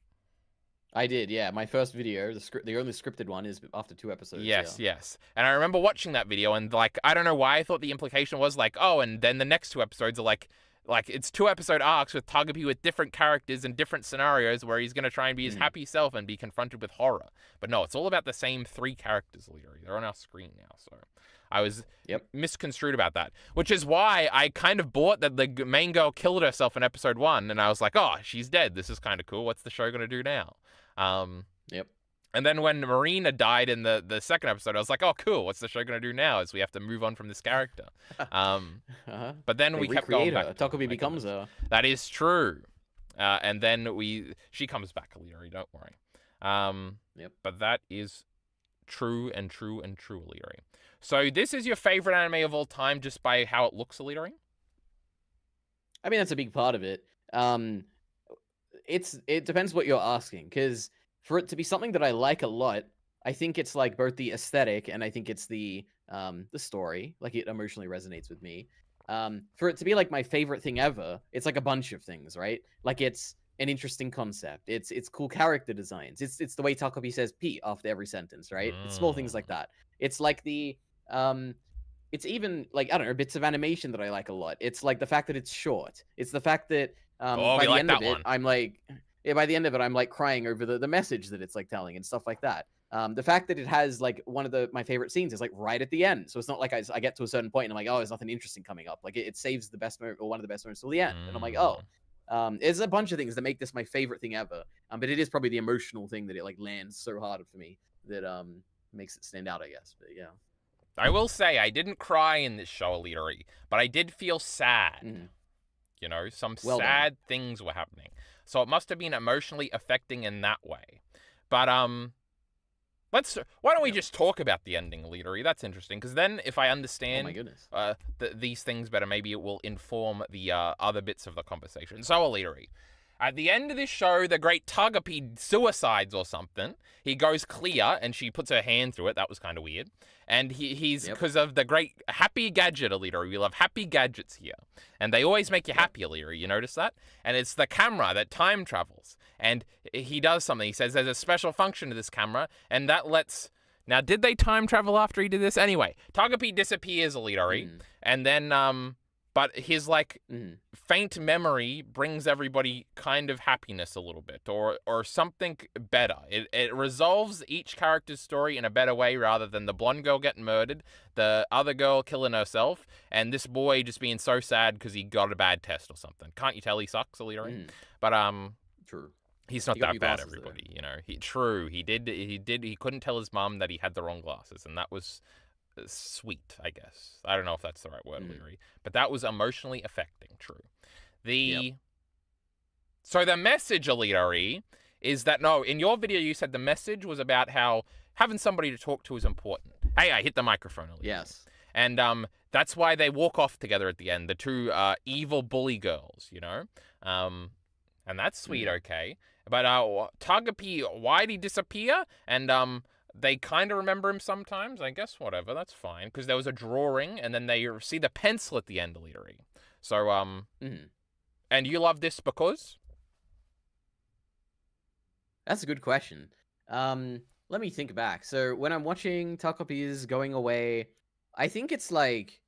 I did, yeah. My first video, the only scripted one, is after 2 episodes. Yes, Yeah. yes. And I remember watching that video and like I don't know why I thought the implication was like, oh, and then the next 2 episodes are like it's 2 episode arcs with Togepi with different characters and different scenarios where he's gonna try and be his happy self and be confronted with horror. But no, it's all about the same 3 characters, Leary. They're on our screen now, so I was misconstrued about that, which is why I kind of bought that the main girl killed herself in episode 1, and I was like, oh, she's dead. This is kind of cool. What's the show gonna do now? Yep. And then when Marina died in the second episode, I was like, oh, cool. What's the show going to do now? Is we have to move on from this character. But then we kept going back. Togepi becomes her. That is true. And then she comes back, Eliteari, don't worry. But that is true and true and true, Eliteari. So this is your favorite anime of all time just by how it looks, Eliteari? I mean, that's a big part of it. It depends what you're asking, because for it to be something that I like a lot, I think it's like both the aesthetic and I think it's the story. Like, it emotionally resonates with me. For it to be like my favorite thing ever, it's like a bunch of things, right? Like, it's an interesting concept. It's cool character designs. It's the way Takopi says "P" after every sentence, right? It's small things like that. It's like the it's even like, I don't know, bits of animation that I like a lot. It's like the fact that it's short. It's the fact that by the end of it, I'm like, by the end of it, I'm like crying over the message that it's like telling and stuff like that. The fact that it has like one of my favorite scenes is like right at the end, so it's not like I get to a certain point and I'm like, oh, there's nothing interesting coming up. Like, it saves the best moment or one of the best moments till the end, and I'm like, oh, there's a bunch of things that make this my favorite thing ever. But it is probably the emotional thing that it like lands so hard for me that makes it stand out, I guess. But yeah. I will say I didn't cry in this show, Eliteari, but I did feel sad. You know, some sad things were happening. So it must have been emotionally affecting in that way. But why don't we just talk about the ending, Eliteari? That's interesting, because then if I understand these things better, maybe it will inform the other bits of the conversation. So, Eliteari, at the end of this show, the great Togepi suicides or something. He goes clear, and she puts her hand through it. That was kind of weird. And he's because of the great happy gadget, Eliteari. We love happy gadgets here. And they always make you happy, Eliteari. You notice that? And it's the camera that time travels. And he does something. He says there's a special function to this camera, and that lets... Now, did they time travel after he did this? Anyway, Togepi disappears, Eliteari. And then... But his, like, faint memory brings everybody kind of happiness a little bit, or something better. It resolves each character's story in a better way rather than the blonde girl getting murdered, the other girl killing herself, and this boy just being so sad because he got a bad test or something. Can't you tell he sucks, Eliteari? But, True. He's not that bad, everybody, you know. He couldn't tell his mum that he had the wrong glasses, and that was... sweet, I guess. I don't know if that's the right word, Eliteari, but that was emotionally affecting. True. So the message, Eliteari, is that in your video you said the message was about how having somebody to talk to is important. Hey, I hit the microphone, Eliteari. Yes. And that's why they walk off together at the end, the two evil bully girls, you know. And that's sweet, okay. But Togepi, why'd he disappear? And they kind of remember him sometimes, I guess, whatever, that's fine. Because there was a drawing, and then they see the pencil at the end, Eliteari. So, and you love this because? That's a good question. Let me think back. So, when I'm watching Takopi's going away, I think it's like,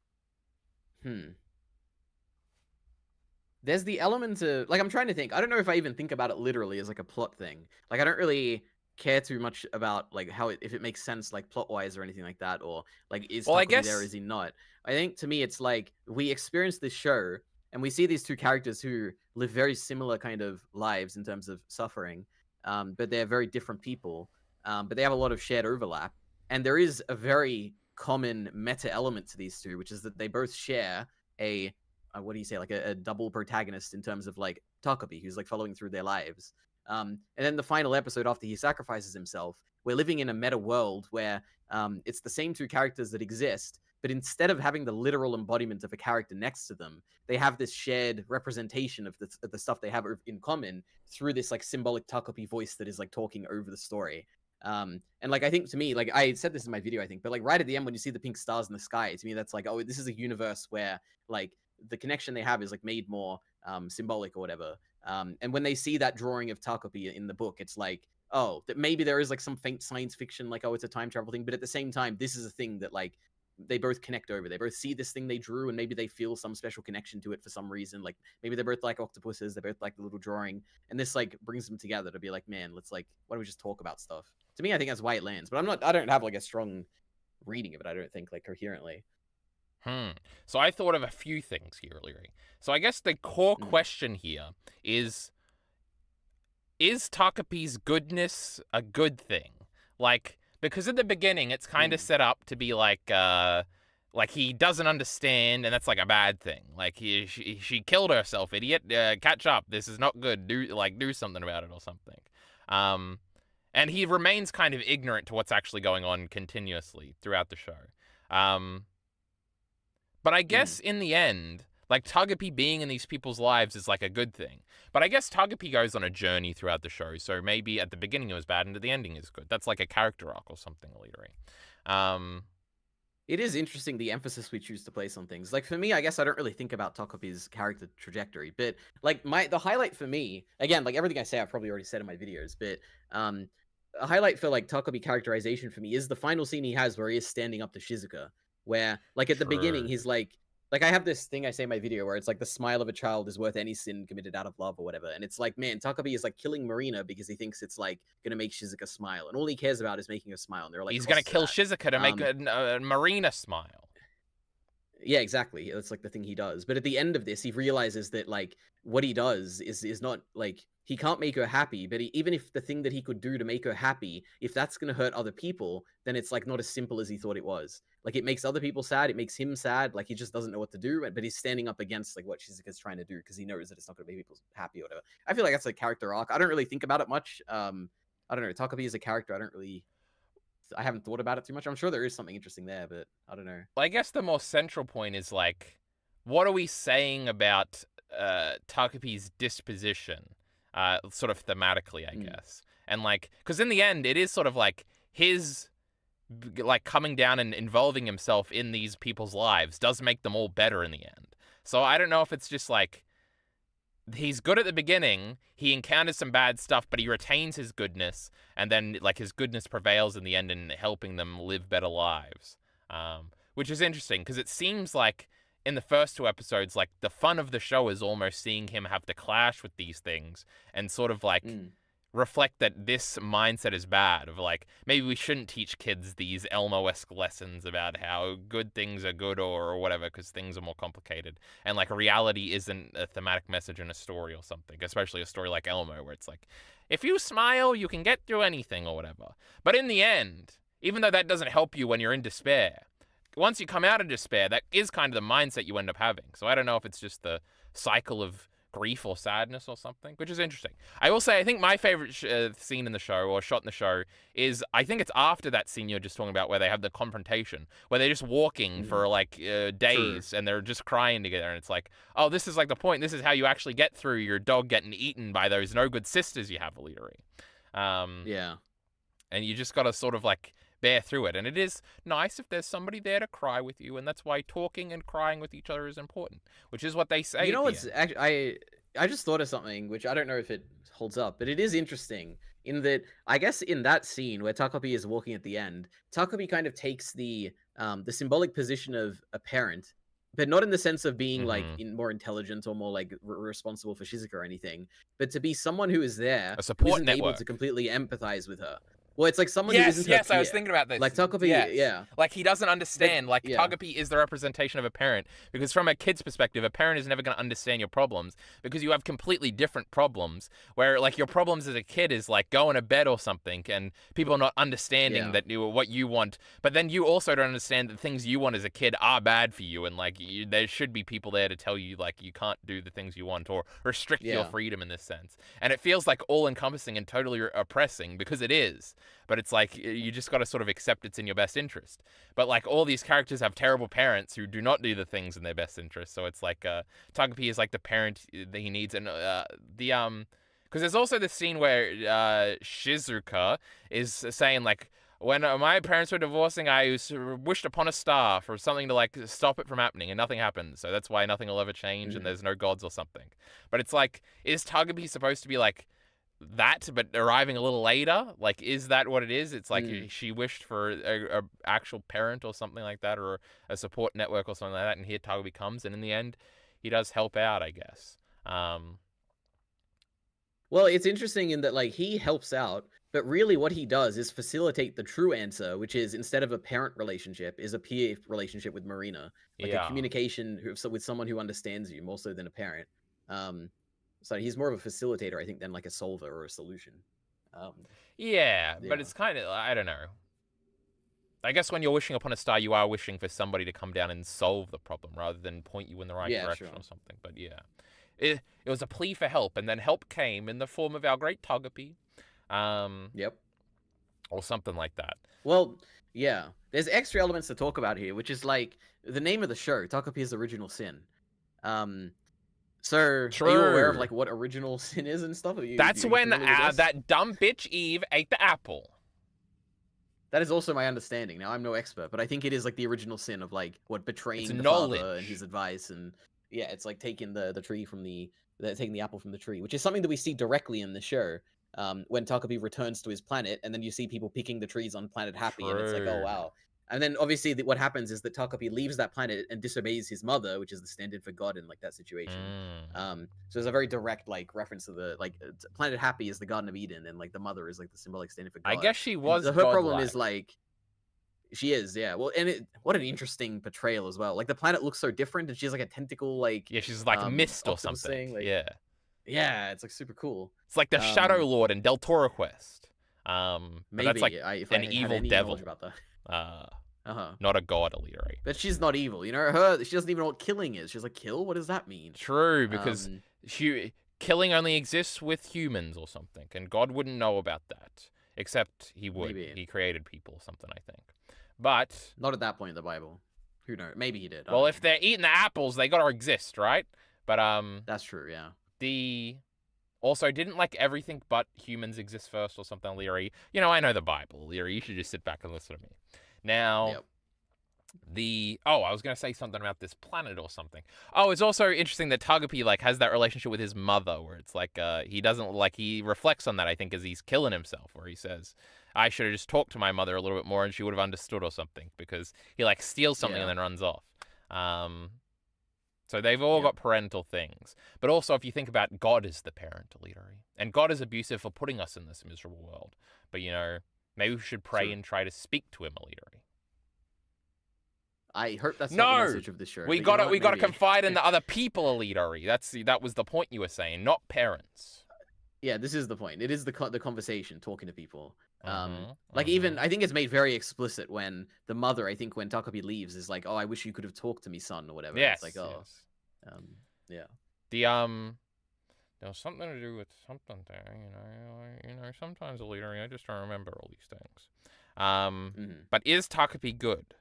there's the element of, like, I'm trying to think. I don't know if I even think about it literally as, like, a plot thing. Like, I don't really... care too much about like how if it makes sense like plot wise or anything like that, or like is Takopi there, is he not? I think to me it's like we experience this show and we see these two characters who live very similar kind of lives in terms of suffering, but they're very different people, but they have a lot of shared overlap, and there is a very common meta element to these two, which is that they both share a what do you say, like a double protagonist in terms of like Takopi, who's like following through their lives. And then the final episode after he sacrifices himself, we're living in a meta world where it's the same two characters that exist, but instead of having the literal embodiment of a character next to them, they have this shared representation of the stuff they have in common through this like symbolic Takopi voice that is like talking over the story. And like I think to me, like I said this in my video, I think, but like right at the end when you see the pink stars in the sky, to me that's like, oh, this is a universe where like the connection they have is like made more symbolic or whatever. And when they see that drawing of Takopi in the book, it's like oh, that maybe there is like some faint science fiction, like, oh, it's a time travel thing, but at the same time, this is a thing that like they both connect over. They both see this thing they drew, and maybe they feel some special connection to it for some reason. Like maybe they're both like octopuses, they both like the little drawing, and this like brings them together to be like, man, let's like, why don't we just talk about stuff? To me, I think that's why it lands. But I don't have like a strong reading of it. I don't think like coherently. So I thought of a few things here, Leary. So I guess the core question here is Takapi's goodness a good thing? Like, because at the beginning, it's kind of set up to be like he doesn't understand, and that's like a bad thing. Like, she killed herself, idiot. Catch up. This is not good. Do something about it or something. And he remains kind of ignorant to what's actually going on continuously throughout the show. But I guess in the end, like, Togepi being in these people's lives is like a good thing. But I guess Togepi goes on a journey throughout the show, so maybe at the beginning it was bad and at the ending is good. That's like a character arc or something, Eliteari. It is interesting the emphasis we choose to place on things. Like for me, I guess I don't really think about Togepi's character trajectory, but like the highlight for me, again, like everything I say I've probably already said in my videos, but a highlight for like Togepi characterization for me is the final scene he has where he is standing up to Shizuka, where like at the beginning he's like I have this thing I say in my video where it's like the smile of a child is worth any sin committed out of love or whatever. And it's like, man, Takabi is like killing Marina because he thinks it's like going to make Shizuka smile. And all he cares about is making her smile. And they're like, he's going to kill Shizuka to make Marina smile. Yeah, exactly. That's like the thing he does. But at the end of this, he realizes that like what he does is not like he can't make her happy. But even if the thing that he could do to make her happy, if that's going to hurt other people, then it's like not as simple as he thought it was. Like it makes other people sad. It makes him sad. Like he just doesn't know what to do. But he's standing up against like what Shizuka's trying to do because he knows that it's not going to make people happy or whatever. I feel like that's a character arc. I don't really think about it much. I don't know. Takabi is a character. I haven't thought about it too much. I'm sure there is something interesting there, but I don't know. Well, I guess the more central point is like, what are we saying about Takapi's disposition, sort of thematically, I guess, and like, because in the end, it is sort of like his like coming down and involving himself in these people's lives does make them all better in the end. So I don't know if it's just like he's good at the beginning, he encounters some bad stuff, but he retains his goodness, and then like his goodness prevails in the end in helping them live better lives, which is interesting because it seems like in the first two episodes, like the fun of the show is almost seeing him have to clash with these things and sort of like reflect that this mindset is bad, of like maybe we shouldn't teach kids these Elmo-esque lessons about how good things are good or whatever because things are more complicated, and like reality isn't a thematic message in a story or something, especially a story like Elmo where it's like if you smile you can get through anything or whatever. But in the end, even though that doesn't help you when you're in despair, once you come out of despair, that is kind of the mindset you end up having. So I don't know if it's just the cycle of grief or sadness or something, which is interesting. I will say, I think my favorite scene in the show, or shot in the show, is I think it's after that scene you're just talking about where they have the confrontation, where they're just walking for like days and they're just crying together, and it's like, oh, this is like the point. This is how you actually get through your dog getting eaten by those no good sisters you have, Eliteari. Yeah. And you just got to sort of like bear through it. And it is nice if there's somebody there to cry with you, and that's why talking and crying with each other is important, which is what they say. You know what's actually, I just thought of something which I don't know if it holds up, but it is interesting in that I guess in that scene where Takabi is walking at the end, Takabi kind of takes the symbolic position of a parent, but not in the sense of being like more intelligent or more like responsible for Shizuka or anything, but to be someone who is there, a support who isn't network, able to completely empathize with her. Well, it's like someone who isn't her peer. I was thinking about this. Like Takabi, yeah. Like he doesn't understand. Like Takabi is the representation of a parent, because from a kid's perspective, a parent is never going to understand your problems because you have completely different problems. Where like your problems as a kid is like going to bed or something, and people are not understanding that what you want. But then you also don't understand that things you want as a kid are bad for you, and like there should be people there to tell you like you can't do the things you want or restrict your freedom in this sense. And it feels like all encompassing and totally oppressing because it is. But it's like you just got to sort of accept it's in your best interest. But like all these characters have terrible parents who do not do the things in their best interest. So it's like Togepi is like the parent that he needs, and because there's also this scene where Shizuka is saying like, when my parents were divorcing, I wished upon a star for something to like stop it from happening, and nothing happened. So that's why nothing will ever change, and there's no gods or something. But it's like, is Togepi supposed to be like that, but arriving a little later. Like, is that what it is? It's like she wished for a actual parent or something like that, or a support network or something like that, and here Tugby comes, and in the end, he does help out, I guess. Well, it's interesting in that, like, he helps out, but really what he does is facilitate the true answer, which is, instead of a parent relationship, is a peer relationship with Marina. Like, a communication with someone who understands you more so than a parent. So he's more of a facilitator, I think, than like a solver or a solution. Yeah, but it's kind of, I don't know. I guess when you're wishing upon a star, you are wishing for somebody to come down and solve the problem rather than point you in the right direction or something. But yeah, it was a plea for help, and then help came in the form of our great Togepi. Yep. Or something like that. Well, yeah. There's extra elements to talk about here, which is like the name of the show, Togepi's Original Sin. So True. Are you aware of like what original sin is and stuff? That's when that dumb bitch Eve ate the apple. That is also my understanding. Now, I'm no expert, but I think it is like the original sin of like what betraying the knowledge. father and his advice, and yeah, it's like taking the tree from taking the apple from the tree, which is something that we see directly in the show. When Togepi returns to his planet, and then you see people picking the trees on Planet Happy, and it's like, oh wow. And then obviously what happens is that Togepi leaves that planet and disobeys his mother, which is the stand-in for God in like that situation. So there's a very direct like reference to the like Planet Happy is the Garden of Eden, and like the mother is like the symbolic stand-in for God. I guess she was. Her problem is like she is, yeah. Well, and what an interesting portrayal as well. Like the planet looks so different, and she has like a tentacle, like she's like a mist or something. Like, yeah, it's like super cool. It's like the Shadow Lord in Del Toro Quest. Maybe that's like if an evil devil. About that. Not a god, Eliteari. But she's not evil, you know. She doesn't even know what killing is. She's like, kill? What does that mean? True, because killing only exists with humans or something, and God wouldn't know about that. Except he would. Maybe. He created people or something, I think. But not at that point in the Bible. Who knows? Maybe he did. Well, if they're eating the apples, they gotta exist, right? But that's true. Yeah. Also, didn't like everything but humans exist first or something, Eliteari? You know, I know the Bible, Eliteari. You should just sit back and listen to me. Now, I was gonna say something about this planet or something. Oh, it's also interesting that Togepi like has that relationship with his mother, where it's like he reflects on that, I think, as he's killing himself, where he says, I should have just talked to my mother a little bit more and she would have understood or something, because he like steals something and then runs off. So they've all got parental things. But also, if you think about God is the parent, Eliteari, and God is abusive for putting us in this miserable world. But, you know, maybe we should pray and try to speak to him, Eliteari. I hope that's not the message of the show. We gotta confide in the other people, Eliteari. That was the point you were saying, not parents. Yeah, this is the point. It is the conversation, talking to people. Even I think it's made very explicit when the mother, I think when Togepi leaves, is like, "Oh, I wish you could have talked to me, son," or whatever. Yes, it's like, yeah. There was something to do with something there, you know. Sometimes Eliteari, I just don't remember all these things. But is Togepi good?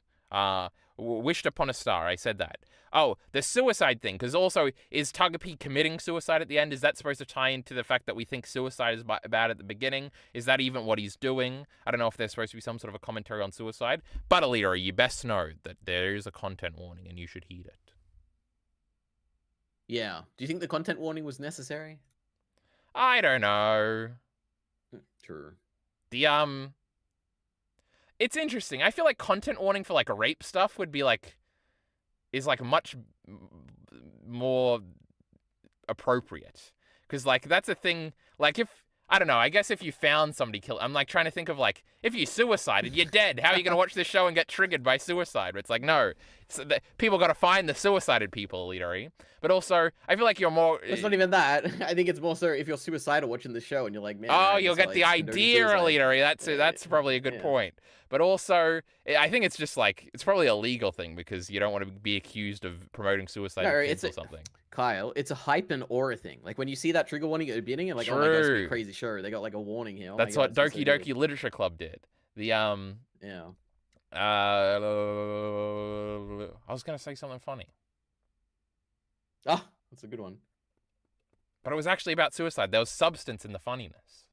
Wished upon a star, I said that. Oh, the suicide thing, because also, is Togepi committing suicide at the end? Is that supposed to tie into the fact that we think suicide is bad at the beginning? Is that even what he's doing? I don't know if there's supposed to be some sort of a commentary on suicide. But Eliteari, you best know that there is a content warning and you should heed it. Yeah. Do you think the content warning was necessary? I don't know. True. It's interesting. I feel like content warning for like rape stuff would be is much more appropriate, because like that's a thing. Like if I don't know, I guess if you found somebody killed, I'm like trying to think of like if you suicided, you're dead. How are you gonna watch this show and get triggered by suicide? But it's like no, people got to find the suicided people, Eliteari. But also, I feel like you're more. It's not even that. I think it's more so if you're suicidal watching the show and you're like, man. Oh, you'll get the idea, Eliteari. That's probably a good point. But also, I think it's just like it's probably a legal thing, because you don't want to be accused of promoting suicide or something. Kyle, it's a hype and aura thing. Like when you see that trigger warning at the beginning, you're like, oh my god, it's gonna be crazy. Sure, they got like a warning here. That's what Doki Doki Literature Club did. I was gonna say something funny. Ah, that's a good one. But it was actually about suicide. There was substance in the funniness.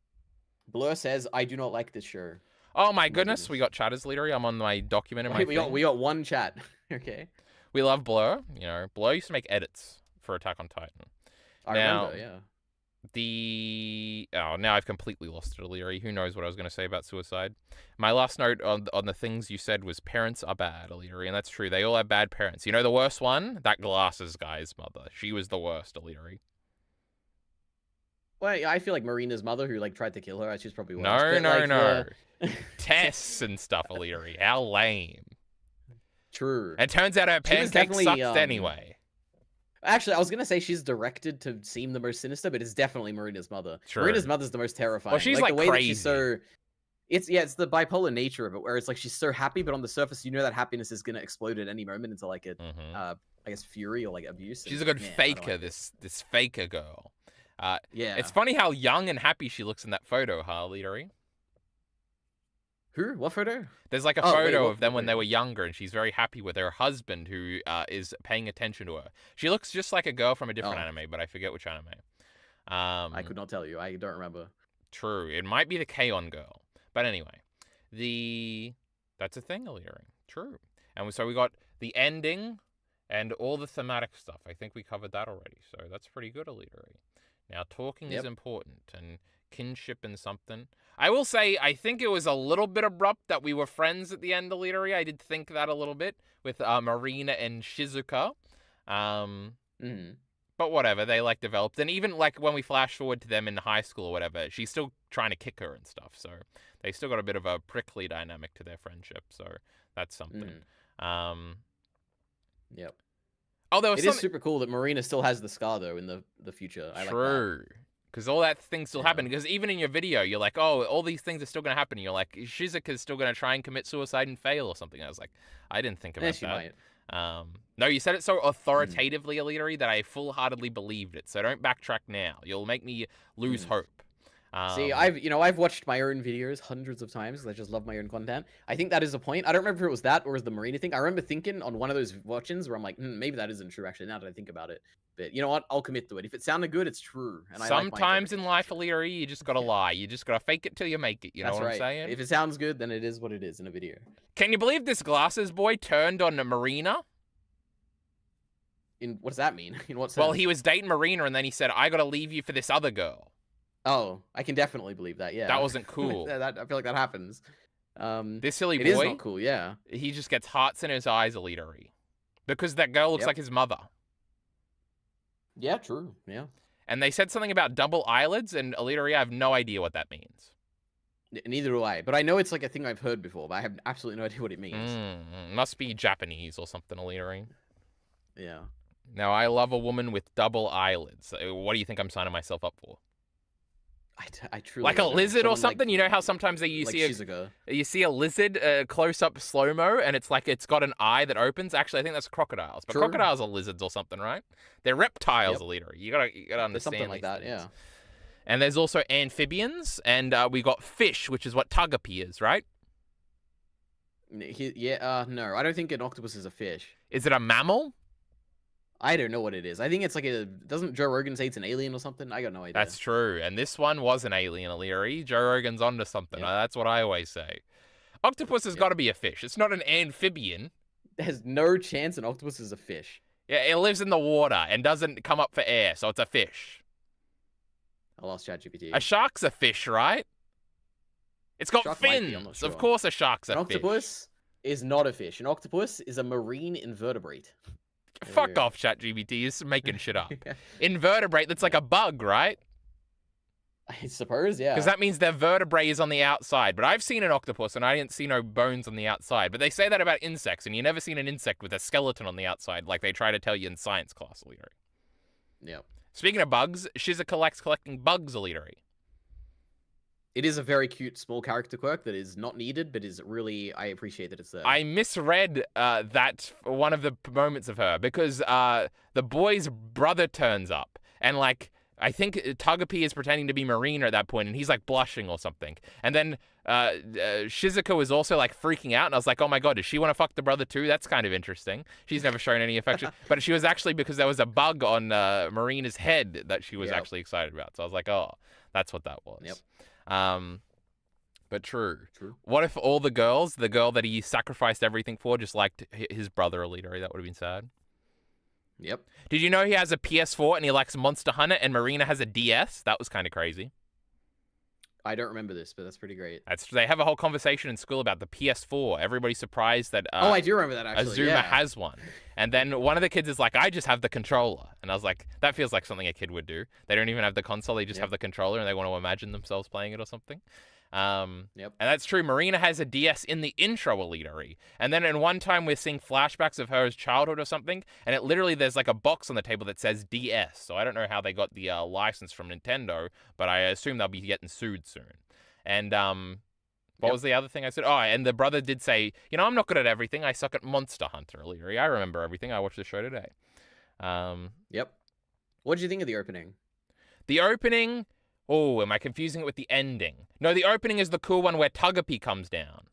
Blur says, I do not like this show. Oh my goodness, we got chatters, Eliteari. I'm on my document in my we got one chat. Okay. We love Blur. You know, Blur used to make edits for Attack on Titan. I remember, yeah. Now I've completely lost it, Illyri. Who knows what I was going to say about suicide? My last note on the things you said was parents are bad, Illyri, and that's true. They all have bad parents. You know the worst one? That glasses guy's mother. She was the worst, Illyri. Well, I feel like Marina's mother, who like tried to kill her, she's probably worse. No, But, no, like, no. the- Tests and stuff, Illyri. How lame. True. It turns out her She was pancake definitely, sucked anyway. Actually, I was gonna say she's directed to seem the most sinister, but it's definitely Marina's mother. True. Marina's mother's the most terrifying. She's, the like, way that she's crazy. so. It's the bipolar nature of it, where it's like she's so happy, but on the surface, you know that happiness is gonna explode at any moment into like a, I guess, fury or like abuse. She's and, a good man, I don't faker. like it. This faker girl. Yeah. It's funny how young and happy she looks in that photo, huh, Illyri? Who? What photo? There's like a Oh, wait, photo what of them when they photo? were younger, and she's very happy with her husband, who is paying attention to her. She looks just like a girl from a different Oh. anime, but I forget which anime. I could not tell you. I don't remember. True. It might be the K-On girl. But anyway, that's a thing, Illyri. True. And so we got the ending and all the thematic stuff. I think we covered that already, so that's pretty good, Illyri. Now, talking is Yep. important, and kinship and something. I will say, I think it was a little bit abrupt that we were friends at the end, Eliteari. I did think that a little bit with Marina and Shizuka. But whatever, they like developed. And even like when we flash forward to them in high school or whatever, she's still trying to kick her and stuff. So they still got a bit of a prickly dynamic to their friendship. So that's something. Yep. Oh, there was It is super cool that Marina still has the scar though in the future. I like that. True. Because all that thing still Yeah. happened. Because even in your video, you're like, oh, all these things are still going to happen. And you're like, Shizuka's still going to try and commit suicide and fail or something. I was like, I didn't think about She that. might. No, you said it so authoritatively, Eliteari, that I full-heartedly believed it. So don't backtrack now. You'll make me lose hope. See, I've watched my own videos hundreds of times because I just love my own content. I think that is a point. I don't remember if it was that or was the Marina thing. I remember thinking on one of those watch-ins where I'm like, maybe that isn't true actually. Now that I think about it, but you know what? I'll commit to it. If it sounded good, it's true. And Sometimes I in life, Eliteari, you just gotta lie. You just gotta fake it till you make it. You know what I'm saying? If it sounds good, then it is what it is in a video. Can you believe this glasses boy turned on Marina? What does that mean? In what sense? Well, he was dating Marina, and then he said, "I gotta leave you for this other girl." Oh, I can definitely believe that. Yeah, That wasn't cool. I feel like that happens. This silly It boy, is not cool. Yeah. he just gets hearts in his eyes, Eliteari, because that girl looks Yep. like his mother. Yeah. True. Yeah. And they said something about double eyelids, and Eliteari, I have no idea what that means. Neither do I. But I know it's like a thing I've heard before, but I have absolutely no idea what it means. Must be Japanese or something, Eliteari. Yeah. Now, I love a woman with double eyelids. What do you think I'm signing myself up for? I truly Like a don't know. lizard or Someone something? You know how sometimes you like see Shizuka. you see a lizard close up slow mo, and it's like it's got an eye that opens. Actually, I think that's crocodiles, but True. crocodiles are lizards or something, right? They're reptiles, Yep. Eliteari. You gotta There's understand something like these that. things. Yeah. And there's also amphibians, and we got fish, which is what Togepi is, right? No, I don't think an octopus is a fish. Is it a mammal? I don't know what it is. I think it's like doesn't Joe Rogan say it's an alien or something? I got no idea. That's true. And this one was an alien, Eliteari. Joe Rogan's onto something. Yep. That's what I always say. Octopus has got to be a fish. It's not an amphibian. There's no chance an octopus is a fish. Yeah, it lives in the water and doesn't come up for air, so it's a fish. I lost ChatGPT. A shark's a fish, right? It's got Shark might be, I'm not fins. sure. Of course a shark's a An fish. octopus is not a fish. An octopus is a marine invertebrate. Fuck off, ChatGPT. You're just making shit up. Invertebrate, that's like a bug, right? I suppose, yeah. Because that means their vertebrae is on the outside. But I've seen an octopus and I didn't see no bones on the outside. But they say that about insects, and you never seen an insect with a skeleton on the outside like they try to tell you in science class, Eliteari. Yeah. Speaking of bugs, Shizuka likes collecting bugs, Eliteari. It is a very cute small character quirk that is not needed, but is really, I appreciate that it's there. I misread that one of the moments of her because the boy's brother turns up and like I think Togepi is pretending to be Marina at that point and he's like blushing or something. And then Shizuka was also like freaking out and I was like, oh my god, does she want to fuck the brother too? That's kind of interesting. She's never shown any affection. But she was actually because there was a bug on Marina's head that she was actually excited about. So I was like, oh, that's what that was. Yep. But true. True. What if all the girl that he sacrificed everything for, just liked his brother Eliteari? That would have been sad. Yep. Did you know he has a PS4 and he likes Monster Hunter and Marina has a DS? That was kind of crazy. I don't remember this, but that's pretty great. They have a whole conversation in school about the PS4. Everybody's surprised that I do remember that, actually. Azuma Yeah. has one. And then one of the kids is like, I just have the controller. And I was like, that feels like something a kid would do. They don't even have the console, they just have the controller and they want to imagine themselves playing it or something. And that's true. Marina has a DS in the intro Eliteari. And then in one time we're seeing flashbacks of her as childhood or something. And it literally, there's like a box on the table that says DS. So I don't know how they got the license from Nintendo, but I assume they'll be getting sued soon. And what was the other thing I said? Oh, and the brother did say, I'm not good at everything. I suck at Monster Hunter, Eliteari. I remember everything. I watched the show today. Yep. What did you think of the opening? The opening... Oh, am I confusing it with the ending? No, the opening is the cool one where Togepi comes down.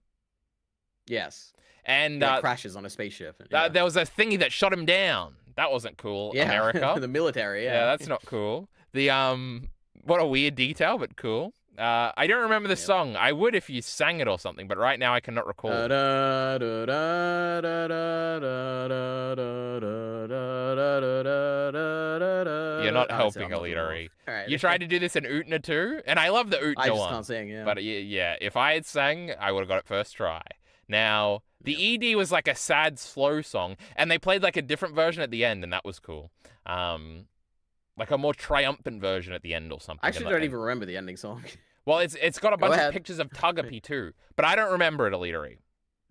Yes. And crashes on a spaceship. There was a thingy that shot him down. That wasn't cool, America. The military, Yeah, that's not cool. What a weird detail, but cool. I don't remember the song. I would if you sang it or something, but right now I cannot recall. You're not helping, Eliteari. Right. You tried to do this in Utna too, and I love the Utna one. I just can't sing, yeah. But yeah, if I had sang, I would have got it first try. Now, the ED was like a sad, slow song, and they played like a different version at the end, and that was cool. Like a more triumphant version at the end or something. I actually don't even remember the ending song. Well, it's got a bunch of pictures of Togepi too, but I don't remember it, Eliteari.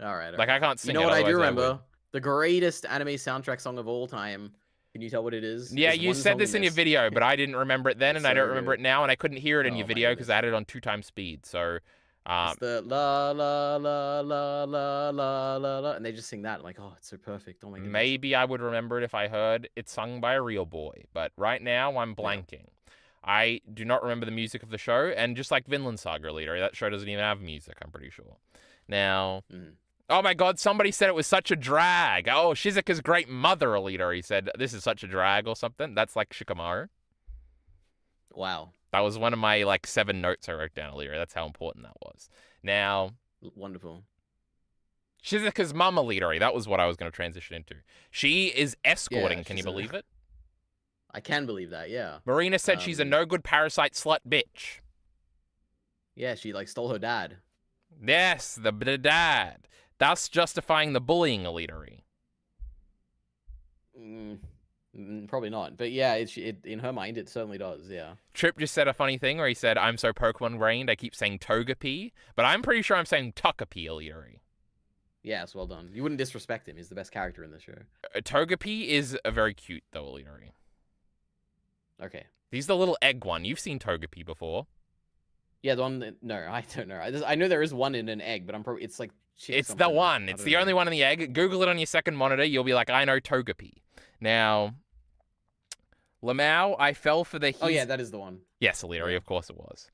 All right. Like I can't sing. You know what I do remember? The greatest anime soundtrack song of all time. Can you tell what it is? Yeah, you said this in your video, but I didn't remember it then, and I don't remember it now, and I couldn't hear it in your video because I had it on 2x speed. So, it's the la la la la la la la la, and they just sing that. I'm like, oh, it's so perfect. Oh my goodness. Maybe I would remember it if I heard it sung by a real boy, but right now I'm blanking. I do not remember the music of the show, and just like Vinland Saga, Eliteari, that show doesn't even have music, I'm pretty sure. Now, oh my god, somebody said it was such a drag. Oh, Shizuka's great mother, Eliteari, said this is such a drag or something. That's like Shikamaru. Wow. That was one of my 7 notes I wrote down, Eliteari. That's how important that was. Now, wonderful. Shizuka's mum, Eliteari, that was what I was going to transition into. She is escorting, can you believe it? I can believe that, yeah. Marina said she's a no-good parasite slut bitch. Yeah, she stole her dad. Yes, the dad. Thus justifying the bullying, Eliteari. Probably not, but yeah, it in her mind it certainly does. Yeah. Trip just said a funny thing where he said, "I'm so Pokemon brained, I keep saying Togepi, but I'm pretty sure I'm saying Togepi, Eliteari." Yes, well done. You wouldn't disrespect him. He's the best character in the show. Togepi is very cute, though, Eliteari. Okay. He's the little egg one. You've seen Togepi before. Yeah, the one. No, I don't know. I know there is one in an egg, but I'm probably it's like. It's the one. It's the only one in the egg. Google it on your second monitor. You'll be like, I know Togepi. Now, Lamau, I fell for the... Oh, yeah, that is the one. Yes, Eliteari, of course it was.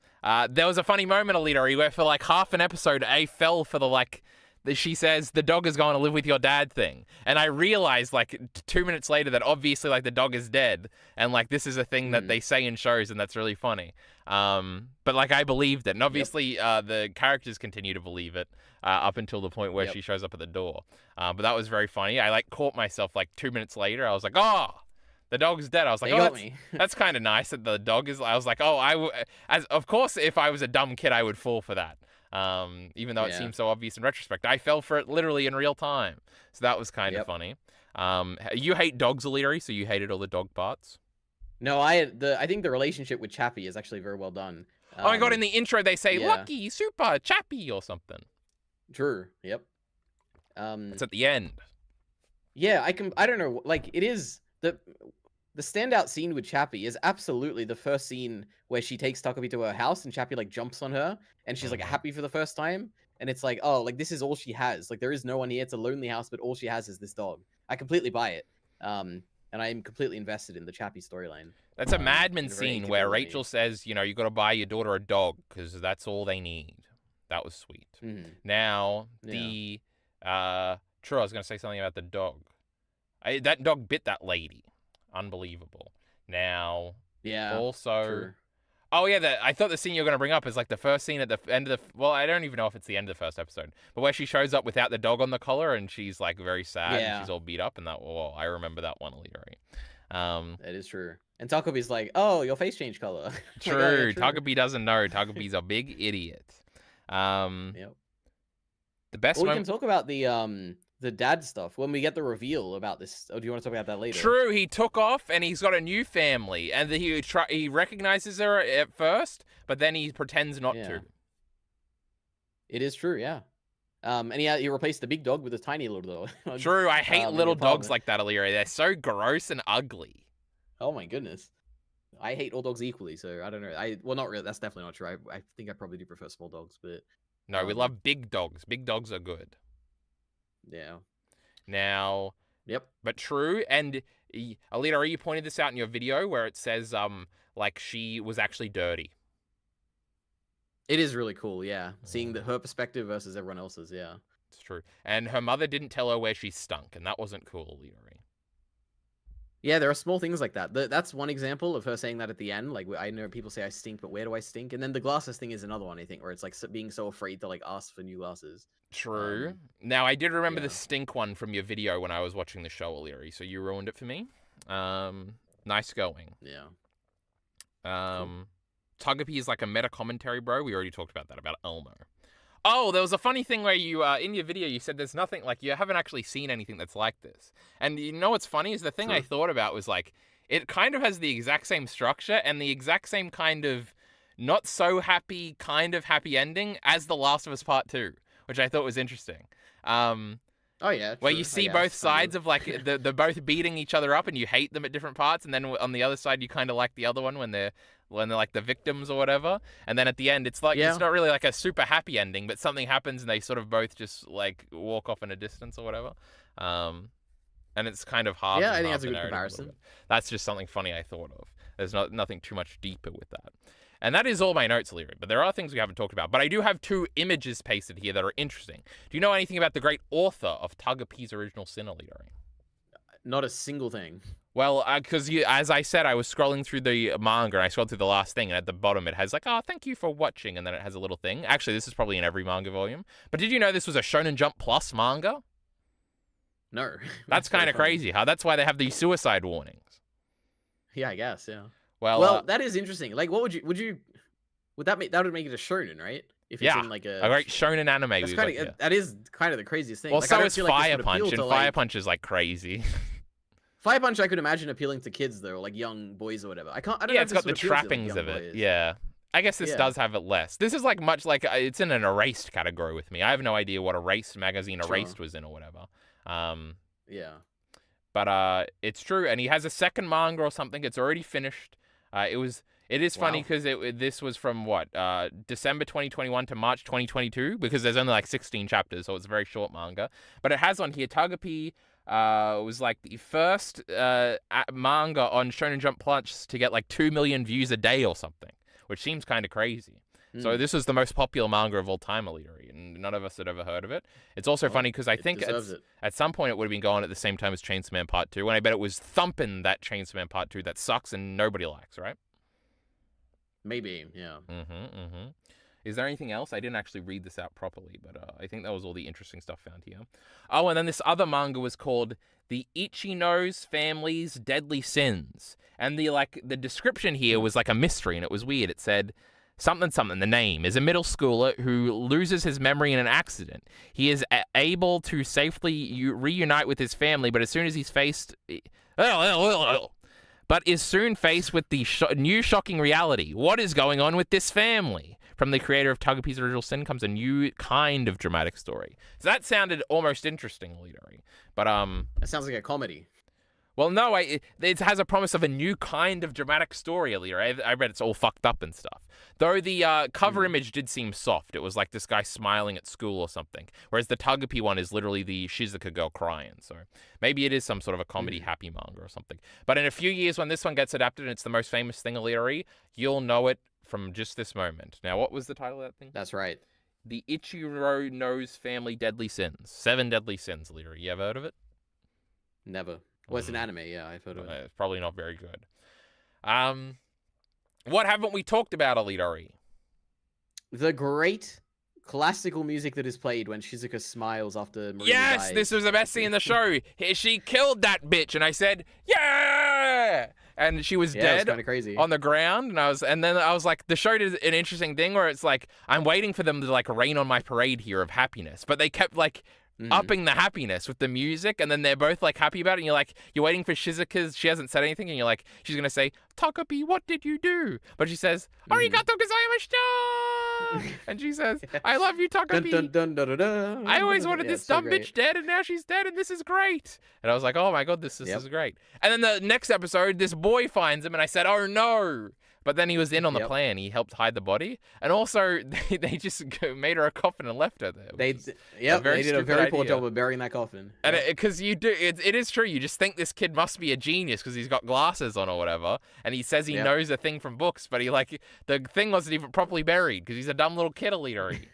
There was a funny moment, Eliteari, where for half an episode, I fell for she says, the dog is going to live with your dad thing. And I realized, 2 minutes later that obviously, the dog is dead. And, this is a thing that they say in shows, and that's really funny. But, I believed it. And obviously, the characters continue to believe it up until the point where she shows up at the door. But that was very funny. I, caught myself, 2 minutes later. I was like, oh, the dog's dead. I was like, that's kind of nice that the dog is... I was like, oh, of course, if I was a dumb kid, I would fall for that. Even though it seems so obvious in retrospect. I fell for it literally in real time. So that was kind of funny. You hate dogs, Eliteari, so you hated all the dog parts? No, I think the relationship with Chappie is actually very well done. Oh my god, in the intro they say, Lucky, Super, Chappie, or something. True, yep. It's at the end. Yeah, I don't know, it is... The standout scene with Chappie is absolutely the first scene where she takes Togepi to her house and Chappie jumps on her and she's happy for the first time. And it's this is all she has. There is no one here. It's a lonely house, but all she has is this dog. I completely buy it. And I'm completely invested in the Chappie storyline. That's a Mad Men scene where Rachel says, you got to buy your daughter a dog because that's all they need. That was sweet. Now, true, I was going to say something about the dog. That dog bit that lady. Unbelievable. Now, also... True. Oh yeah, I thought the scene you were gonna bring up is like the first scene at the end of the. Well, I don't even know if it's the end of the first episode, but where she shows up without the dog on the collar and she's like very sad and she's all beat up and that. Well, I remember that one, Eliteari. That is true. And Takobi's like, "Oh, your face changed color." True. Like, oh, yeah, true. Takobi doesn't know. Takobi's a big idiot. Yep. The best Well, we moment. can talk about the dad stuff when we get the reveal about this. Or do you want to talk about that later? True, he took off and he's got a new family, and he recognizes her at first, but then he pretends not to. It is true, yeah. And he replaced the big dog with a tiny little dog. True, I hate little dogs apartment. like that, Eliteari. They're so gross and ugly. Oh my goodness. I hate all dogs equally, so I don't know. Well, not really. That's definitely not true. I think I probably do prefer small dogs, but No, we love big dogs. Big dogs are good. yeah. Now, Yep. but true, and Eliteari, you pointed this out in your video where it says like she was actually dirty. It is really cool, yeah. Seeing her perspective versus everyone else's, yeah. It's true. And her mother didn't tell her where she stunk, and that wasn't cool, Eliteari. Yeah, there are small things like that. That's one example of her saying that at the end. Like, I know people say I stink, but where do I stink? And then the glasses thing is another one, I think, where it's like being so afraid to like ask for new glasses. True. Now, I did remember yeah. the stink one from your video when I was watching the show, Eliteari, so you ruined it for me. Nice going. Yeah. Cool. Togepi is like a meta commentary, bro. We already talked about that, about Elmo. Oh, there was a funny thing where you, in your video, you said there's nothing, like, you haven't actually seen anything that's like this. And you know what's funny is the thing I thought about was, like, it kind of has the exact same structure and the exact same kind of not so happy, kind of happy ending as The Last of Us Part 2, which I thought was interesting. Oh yeah, where you see both sides of like they're both beating each other up and you hate them at different parts, and then on the other side you kind of like the other one when they're like the victims or whatever, and then at the end it's like it's not really like a super happy ending, but something happens and they sort of both just like walk off in a distance or whatever, and it's kind of hard. Yeah, I think that's a good comparison. That's just something funny I thought of. There's nothing too much deeper with that. And that is all my notes, Eliteari, but there are things we haven't talked about. But I do have 2 images pasted here that are interesting. Do you know anything about the great author of Togepi's original sin, Eliteari? Not a single thing. Well, because as I said, I was scrolling through the manga, and I scrolled through the last thing, and at the bottom it has like, oh, thank you for watching, and then it has a little thing. Actually, this is probably in every manga volume. But did you know this was a Shonen Jump Plus manga? No. That's kind of crazy, huh? That's why they have these suicide warnings. Yeah, I guess, yeah. Well, that is interesting. Like, what would that would make it a shonen, right? If it's in like a great shonen anime. That is kind of the craziest thing. Well, like, so is Fire Punch, and Fire Punch is like crazy. Fire Punch, I could imagine appealing to kids though, like young boys or whatever. I don't know. Yeah, it's got the trappings of it. Yeah. I guess this does have it less. This is like much like it's in an erased category with me. I have no idea what Erased magazine Erased was in or whatever. Yeah. But it's true, and he has a second manga or something. It's already finished. It is funny because this was from what December 2021 to March 2022, because there's only like 16 chapters, so it's a very short manga. But it has on here Togepi was like the first manga on Shonen Jump Plus to get like 2 million views a day or something, which seems kind of crazy. So this is the most popular manga of all time, Eliteari, and none of us had ever heard of it. It's also funny because I think at some point it would have been going at the same time as Chainsaw Man Part 2, and I bet it was thumping that Chainsaw Man Part 2 that sucks and nobody likes, right? Maybe, yeah. Is there anything else? I didn't actually read this out properly, but I think that was all the interesting stuff found here. Oh, and then this other manga was called The Ichino's Family's Deadly Sins. And the description here was like a mystery, and it was weird. It said, something, the name, is a middle schooler who loses his memory in an accident. He is able to safely reunite with his family, but as soon as he's faced... but is soon faced with the new shocking reality. What is going on with this family? From the creator of Togepi's original sin comes a new kind of dramatic story. So that sounded almost interesting, Eliteari. But That sounds like a comedy. Well, no, it has a promise of a new kind of dramatic story, Eliteari. I read it's all fucked up and stuff. Though the cover image did seem soft. It was like this guy smiling at school or something. Whereas the Togepi one is literally the Shizuka girl crying. So maybe it is some sort of a comedy happy manga or something. But in a few years when this one gets adapted and it's the most famous thing, Eliteari, you'll know it from just this moment. Now, what was the title of that thing? That's right. The Ichino's Family Deadly Sins. 7 Deadly Sins, Eliteari. You ever heard of it? Never. Well, it's an anime, yeah, I've heard of it. It's probably not very good. What haven't we talked about, Eliteari? The great classical music that is played when Shizuka smiles after Marina Yes, dies. this was the best scene in the show. She killed that bitch, and I said, yeah! And she was Yeah, it was dead kind of crazy. on the ground, and then I was like, the show did an interesting thing where it's like, I'm waiting for them to like rain on my parade here of happiness, but they kept like upping the happiness with the music, and then they're both like happy about it, and you're waiting for Shizuka's, she hasn't said anything, and you're like, she's gonna say, Takapi, what did you do? But she says, Arigato gozaimashita! And she says, I love you, Takapi. Dun, dun, dun, dun, dun, dun. I always wanted Yeah, this it's so dumb great. bitch dead, and now she's dead, and this is great. And I was like, oh my god, this is great. And then the next episode, this boy finds him, and I said, oh no. But then he was in on the plan. He helped hide the body. And also, they just made her a coffin and left her there. They did a very poor job of burying that coffin. And because it is true. You just think this kid must be a genius because he's got glasses on or whatever. And he says he knows a thing from books, but the thing wasn't even properly buried because he's a dumb little kid Eliteari.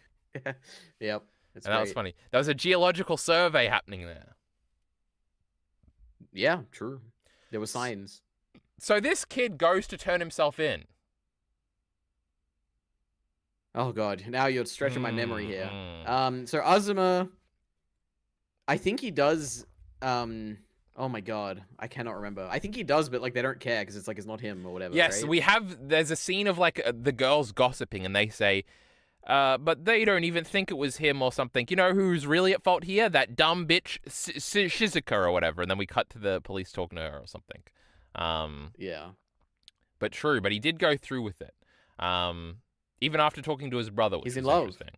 Yep. And that was funny. There was a geological survey happening there. Yeah, true. There were signs. So this kid goes to turn himself in. Oh god, now you're stretching my memory here. So Azuma, I think he does. Oh my god, I cannot remember. I think he does, but like they don't care because it's like it's not him or whatever. Yes, right? There's a scene of like the girls gossiping, and they say, but they don't even think it was him or something. You know who's really at fault here? That dumb bitch Shizuka or whatever. And then we cut to the police talking to her or something. Yeah. But true, but he did go through with it. Even after talking to his brother, which He's in was love. interesting.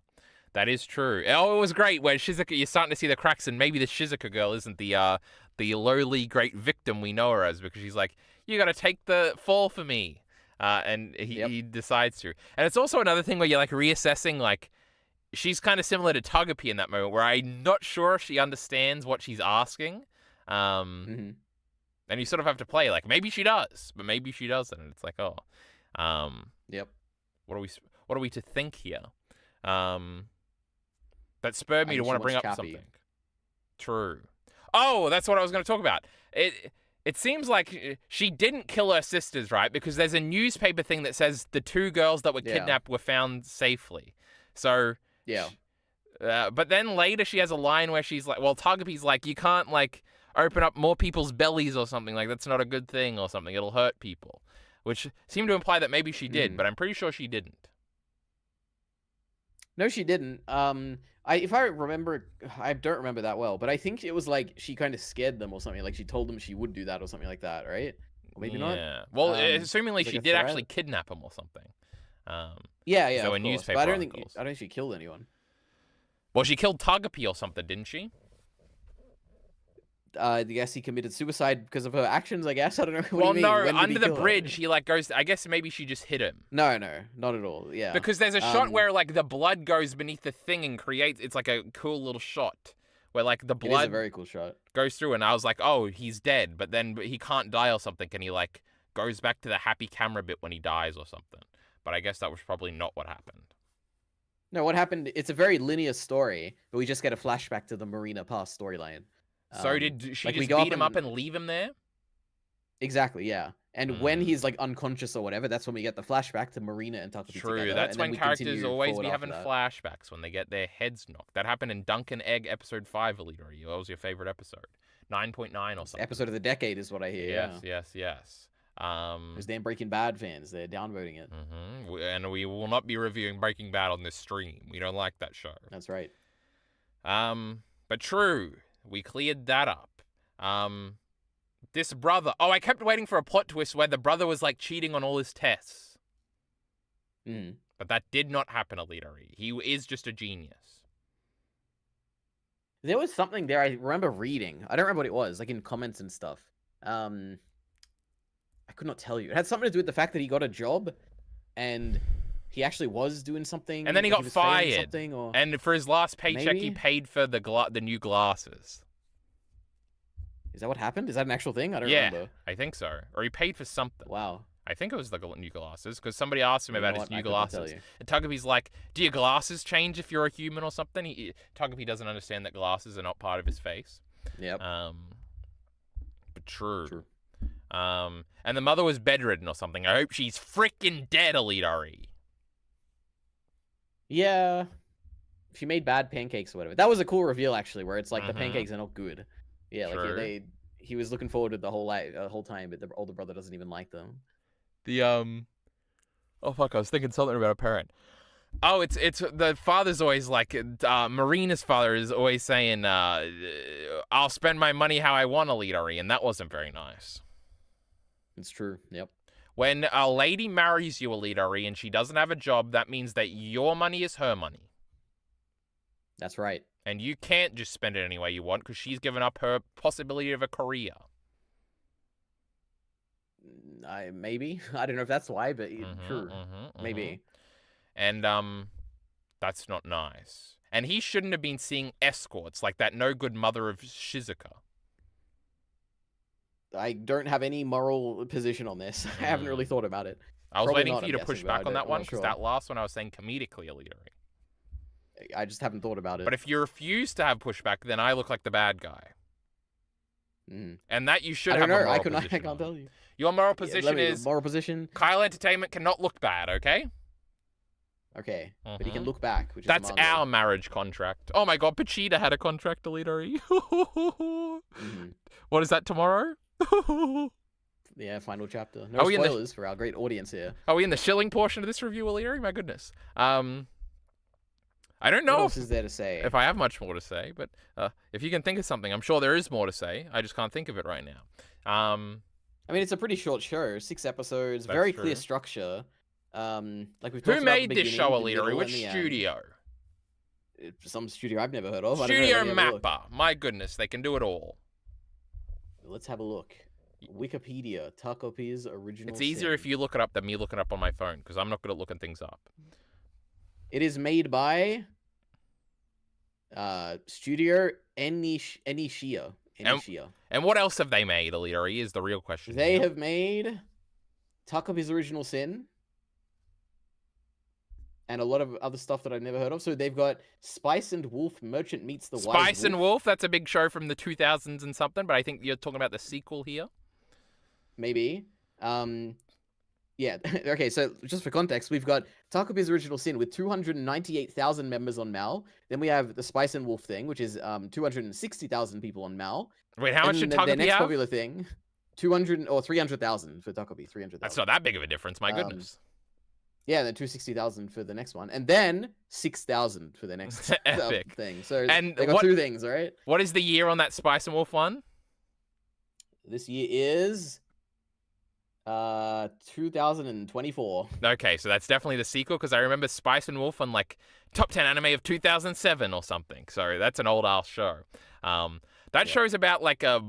That is true. Oh, it was great where Shizuka, you're starting to see the cracks, and maybe the Shizuka girl isn't the lowly great victim we know her as, because she's like, you got to take the fall for me. And he decides to. And it's also another thing where you're like reassessing, like, she's kind of similar to Togepi in that moment, where I'm not sure if she understands what she's asking. And you sort of have to play, like, maybe she does, but maybe she doesn't. And it's like, oh. What are we to think here? That spurred me to want to bring up something. True. Oh, that's what I was going to talk about. It seems like she didn't kill her sisters, right? Because there's a newspaper thing that says the two girls that were kidnapped were found safely. So yeah. But then later she has a line where she's like, well, Togepi's like, you can't like open up more people's bellies or something. Like that's not a good thing or something. It'll hurt people. Which seemed to imply that maybe she did, but I'm pretty sure she didn't. No, she didn't. If I remember, I don't remember that well, but I think it was like she kind of scared them or something. Like she told them she would do that or something like that, right? Or maybe not. Yeah. Well, assumingly like she a did threat? actually kidnap him or something. Yeah, there were of course. newspaper But I articles. don't think she killed anyone. Well, she killed Togepi or something, didn't she? I guess he committed suicide because of her actions. I guess I don't know. What Well, do you mean? no, When did under he the kill her? bridge, he like goes. I guess maybe she just hit him. No, not at all. Yeah. Because there's a shot where like the blood goes beneath the thing and creates. It's like a cool little shot where like the It is blood a very cool shot. goes through, and I was like, oh, he's dead. But then he can't die or something, and he like goes back to the happy camera bit when he dies or something. But I guess that was probably not what happened. No, what happened? It's a very linear story, but we just get a flashback to the Marina Pass storyline. So did she like, we just go beat him up and leave him there? Exactly, yeah. And when he's like unconscious or whatever, that's when we get the flashback to Marina and Takapi True, together. that's and then when we characters continue always forward be after having that. flashbacks when they get their heads knocked. That happened in Dunk and Egg episode 5, Eliteari. What was your favorite episode? 9.9 or something. Episode of the decade is what I hear. Yes. Those damn Breaking Bad fans, they're downvoting it. And we will not be reviewing Breaking Bad on this stream. We don't like that show. That's right. But true, we cleared that up. This brother. Oh, I kept waiting for a plot twist where the brother was like cheating on all his tests. But that did not happen, Eliteari. He is just a genius. There was something there I remember reading. I don't remember what it was, like in comments and stuff. I could not tell you. It had something to do with the fact that he got a job and he actually was doing something. And then he like got was failing fired. something, or... And for his last paycheck, he Maybe? paid for the new glasses. Is that what happened? Is that an actual thing? I don't Yeah, remember. I think so. Or he paid for something. Wow. I think it was the new glasses, because somebody asked him You know about his what? new I couldn't tell glasses. you. And Togepi's like, do your glasses change if you're a human or something? Togepi doesn't understand that glasses are not part of his face. Yep. But true. And the mother was bedridden or something. I hope she's freaking dead, Eliteari. Yeah. She made bad pancakes or whatever. That was a cool reveal, actually, where it's like the Mhm. pancakes are not good. Yeah, like True. he was looking forward to the whole time, but the older brother doesn't even like them. Oh fuck, I was thinking something about a parent. Oh, it's the father's always like, Marina's father is always saying, I'll spend my money how I want, Eliteari, and that wasn't very nice. It's true. Yep. When a lady marries you, Eliteari, and she doesn't have a job, that means that your money is her money. That's right. And you can't just spend it any way you want because she's given up her possibility of a career. Maybe. I don't know if that's why, but sure. Maybe. And, that's not nice. And he shouldn't have been seeing escorts like that no good mother of Shizuka. I don't have any moral position on this. I haven't really thought about it. I was Probably waiting not, for I'm you to push guessing, back but on that I'm one not because sure. that last one I was saying comedically, Eliteari. I just haven't thought about it. But if you refuse to have pushback, then I look like the bad guy. And that you should I have don't a know. moral I position can't on. tell you. Your moral position is moral position. Kyle Entertainment cannot look bad, okay? Okay, but he can look back, which That's is the our mango. marriage contract. Oh my god, Pachita had a contract, Eliteari. What is that, tomorrow? Yeah, final chapter. Are No we in the- spoilers for our great audience here. Are we in the shilling portion of this review, Eliteari? My goodness. I don't What know else is there to say? if I have much more to say, but if you can think of something, I'm sure there is more to say. I just can't think of it right now. I mean, it's a pretty short show, 6 episodes, That's very true. clear structure. Like we've talked Who about the made this beginning, show, the Eliteari? middle, Which and the end. studio? Some studio I've never heard of. I don't know, Studio let me have a look. Mappa. My goodness, they can do it all. Let's have a look. Wikipedia, Takopi's original. It's easier sin. if you look it up than me looking it up on my phone, because I'm not good at looking things up. It is made by Studio Enishia. And what else have they made, Eliteari, is the real question. They here. have made Takopi's Original Sin and a lot of other stuff that I've never heard of. So they've got Spice and Wolf, Merchant Meets the Wise Spice and Wolf, that's a big show from the 2000s and something, but I think you're talking about the sequel here. Maybe. Yeah. Okay, so just for context, we've got Takopi's Original Sin with 298,000 members on Mal. Then we have the Spice and Wolf thing, which is 260,000 people on Mal. Wait, how much should their Takopi next have? popular thing, 200 or 300,000 for Takopi, 300,000. That's not that big of a difference, my goodness. Yeah, and then 260,000 for the next one, and then 6,000 for the next Epic. thing. So And they got two things, all right? What is the year on that Spice and Wolf one? This year is 2024. Okay, so that's definitely the sequel, because I remember Spice and Wolf on like top 10 anime of 2007 or something. So that's an old ass show. That show's about like a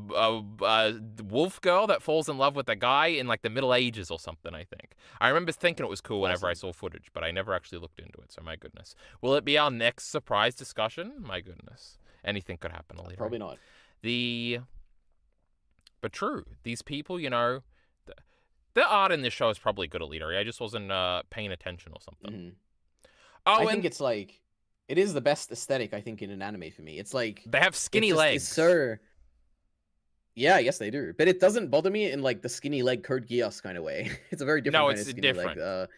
wolf girl that falls in love with a guy in like the Middle Ages or something, I think. I remember thinking it was cool whenever I saw footage, but I never actually looked into it, so my goodness. Will it be our next surprise discussion? My goodness. Anything could happen later. Probably not. But true, these people, you know, the art in this show is probably good, Eliteari. I just wasn't paying attention or something. I think it's like, it is the best aesthetic, I think, in an anime for me. It's like they have skinny legs. It's so... Yeah, yes, they do. But it doesn't bother me in like the skinny leg Code Geass kind of way. It's a very different kind of skinny different. leg.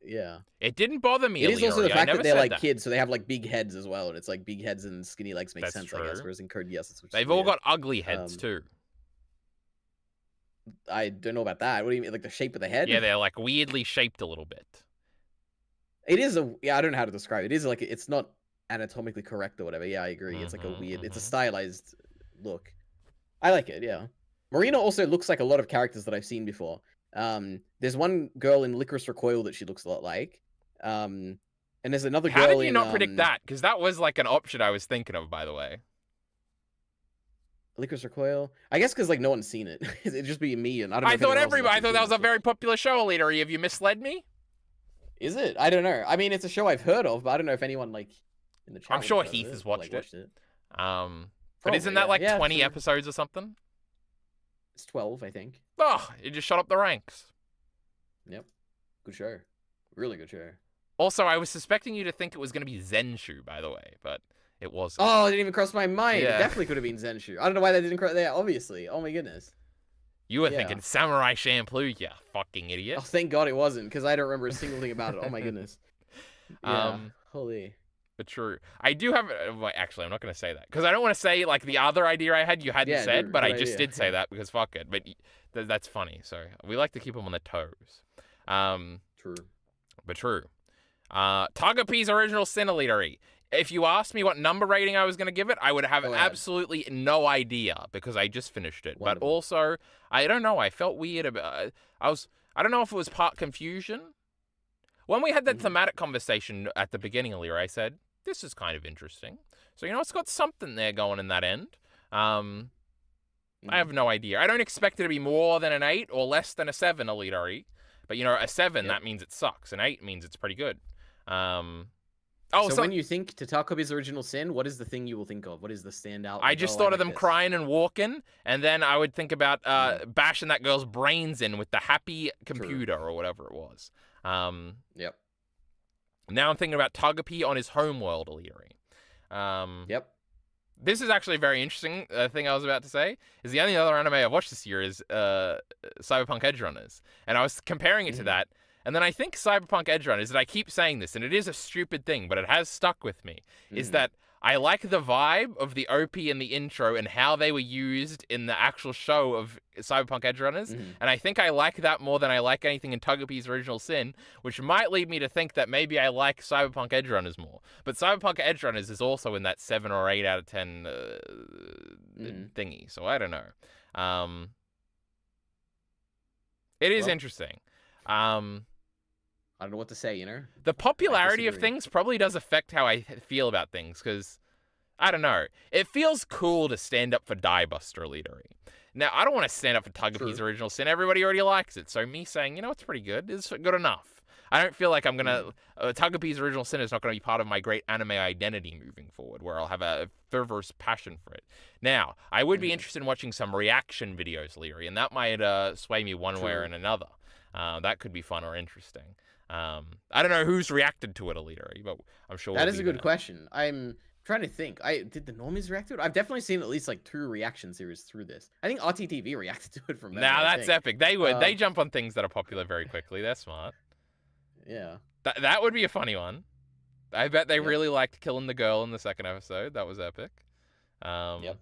Yeah. It didn't bother me. It is also the Eliteari. fact that they're like kids, so they have like big heads as well, and it's like big heads and skinny legs make sense, I guess. Whereas in Code Geass, it's they've all got ugly heads too. I don't know about that. What do you mean, like the shape of the head? Yeah, they're like weirdly shaped a little bit. It is I don't know how to describe it. It is like, it's not anatomically correct or whatever. Yeah, I agree. It's like a weird, it's a stylized look. I like it, yeah. Marina also looks like a lot of characters that I've seen before. There's one girl in Licorice Recoil that she looks a lot like. And there's another girl in... How did you not predict that? Because that was like an option I was thinking of, by the way. Licorice Recoil? I guess because like no one's seen it. It'd just be me, and I don't know. I thought that was a very popular show, Eliteari. Have you misled me? Is it? I don't know. I mean, it's a show I've heard of, but I don't know if anyone like in the chat. I'm sure Heath has watched it. But Probably, isn't that like 20 true. episodes or something? It's 12, I think. Oh, it just shot up the ranks. Yep. Good show. Really good show. Also, I was suspecting you to think it was going to be Zenshu, by the way, but it wasn't. Oh, it didn't even cross my mind. Yeah. It definitely could have been Zenshu. I don't know why that didn't cross there, obviously. Oh my goodness. You were Yeah. thinking Samurai Champloo, you fucking idiot. Oh, thank God it wasn't, because I don't remember a single thing about it. Oh my goodness. Yeah. Um, Holy. but true. I do have. Well, actually, I'm not going to say that because I don't want to say like the other idea I had you hadn't Yeah, said, but I good just idea. did say Yeah. that because fuck it. But that's funny. So we like to keep them on their toes. True. But true. Togepi's Original Sin Eliteari. If you asked me what number rating I was going to give it, I would have Go ahead. absolutely no idea because I just finished it. Wonderful. But also, I don't know. I felt weird about. I don't know if it was part confusion. When we had that thematic conversation at the beginning earlier, I said this is kind of interesting. So it's got something there going in that end. I have no idea. I don't expect it to be more than an 8 or less than a 7 Eliteari. But a 7 that means it sucks. An 8 means it's pretty good. So when you think Tatakobi's Original Sin, what is the thing you will think of? What is the standout? I just thought of them crying and walking, and then I would think about bashing that girl's brains in with the happy computer or whatever it was. Yep. Now I'm thinking about Togepi on his homeworld, Eliteari. Yep. This is actually a very interesting thing I was about to say. Is the only other anime I've watched this year is Cyberpunk Edgerunners, and I was comparing it to that. And then I think Cyberpunk Edgerunners, and I keep saying this, and it is a stupid thing, but it has stuck with me, is that I like the vibe of the OP and the intro and how they were used in the actual show of Cyberpunk Edgerunners. And I think I like that more than I like anything in Togepi's Original Sin, which might lead me to think that maybe I like Cyberpunk Edgerunners more. But Cyberpunk Edgerunners is also in that 7 or 8 out of 10 thingy, so I don't know. It is interesting. I don't know what to say, The popularity of disagree. things probably does affect how I feel about things, because, I don't know, it feels cool to stand up for Diebuster Eliteari. Now, I don't want to stand up for Togepi's Original Sin. Everybody already likes it, so me saying, it's pretty good is good enough. I don't feel like I'm going to... Togepi's Original Sin is not going to be part of my great anime identity moving forward, where I'll have a fervorous passion for it. Now, I would be interested in watching some reaction videos, Eliteari, and that might sway me one way or another. That could be fun or interesting. I don't know who's reacted to it, Eliteari, but I'm sure that is a good question. I'm trying to think. Did the normies react to it? I've definitely seen at least like 2 reaction series through this. I think RTTV reacted to it from memory. Nah, that's epic. They would. They Uh, jump on things that are popular very quickly. They're smart. Yeah. That would be a funny one. I bet they really liked killing the girl in the second episode. That was epic. I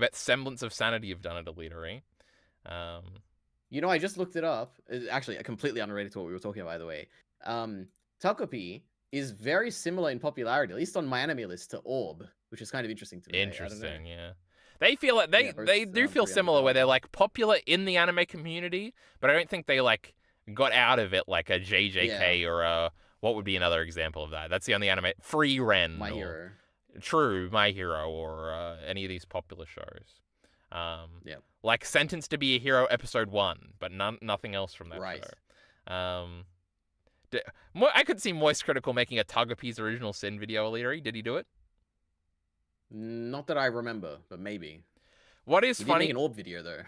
bet Semblance of Sanity have done it, Eliteari. I just looked it up. It's actually completely unrelated to what we were talking about, by the way. Togepi is very similar in popularity, at least on my anime list, to Orb, which is kind of interesting to me. Interesting, yeah. They feel like they do both feel around similar, where 300,000. they're like popular in the anime community, but I don't think they like got out of it like a JJK or a what would be another example of that. That's the only anime Free Ren, My Hero. True, My Hero, or any of these popular shows. Like Sentenced to Be a Hero episode 1, but nothing else from that show. I could see Moist Critical making a Togepi's Original Sin video, Eliteari. Did he do it? Not that I remember, but maybe. What is He funny? did make an Orb video though.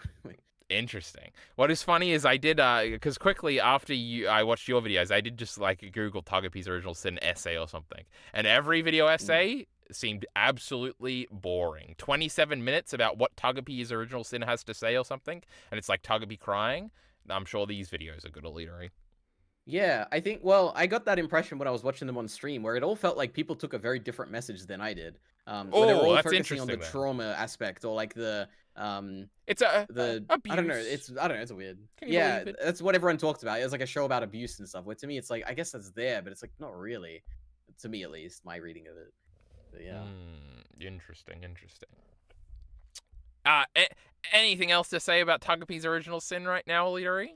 Interesting. What is funny is I did, because quickly after I watched your videos, I did just like Google Togepi's Original Sin essay or something. And every video essay seemed absolutely boring. 27 minutes about what Togepi's Original Sin has to say or something. And it's like Togepi crying. I'm sure these videos are good, Eliteari. Yeah, I think, I got that impression when I was watching them on stream, where it all felt like people took a very different message than I did. Where they were all that's focusing on the interesting then. trauma aspect, or like the It's a abuse. I don't know. It's weird. Can you Yeah, believe it? that's what everyone talked about. It was like a show about abuse and stuff. Where to me, it's like I guess that's there, but it's like not really. To me, at least, my reading of it. But yeah. Interesting. Anything else to say about Togepi's Original Sin right now, Eliteari?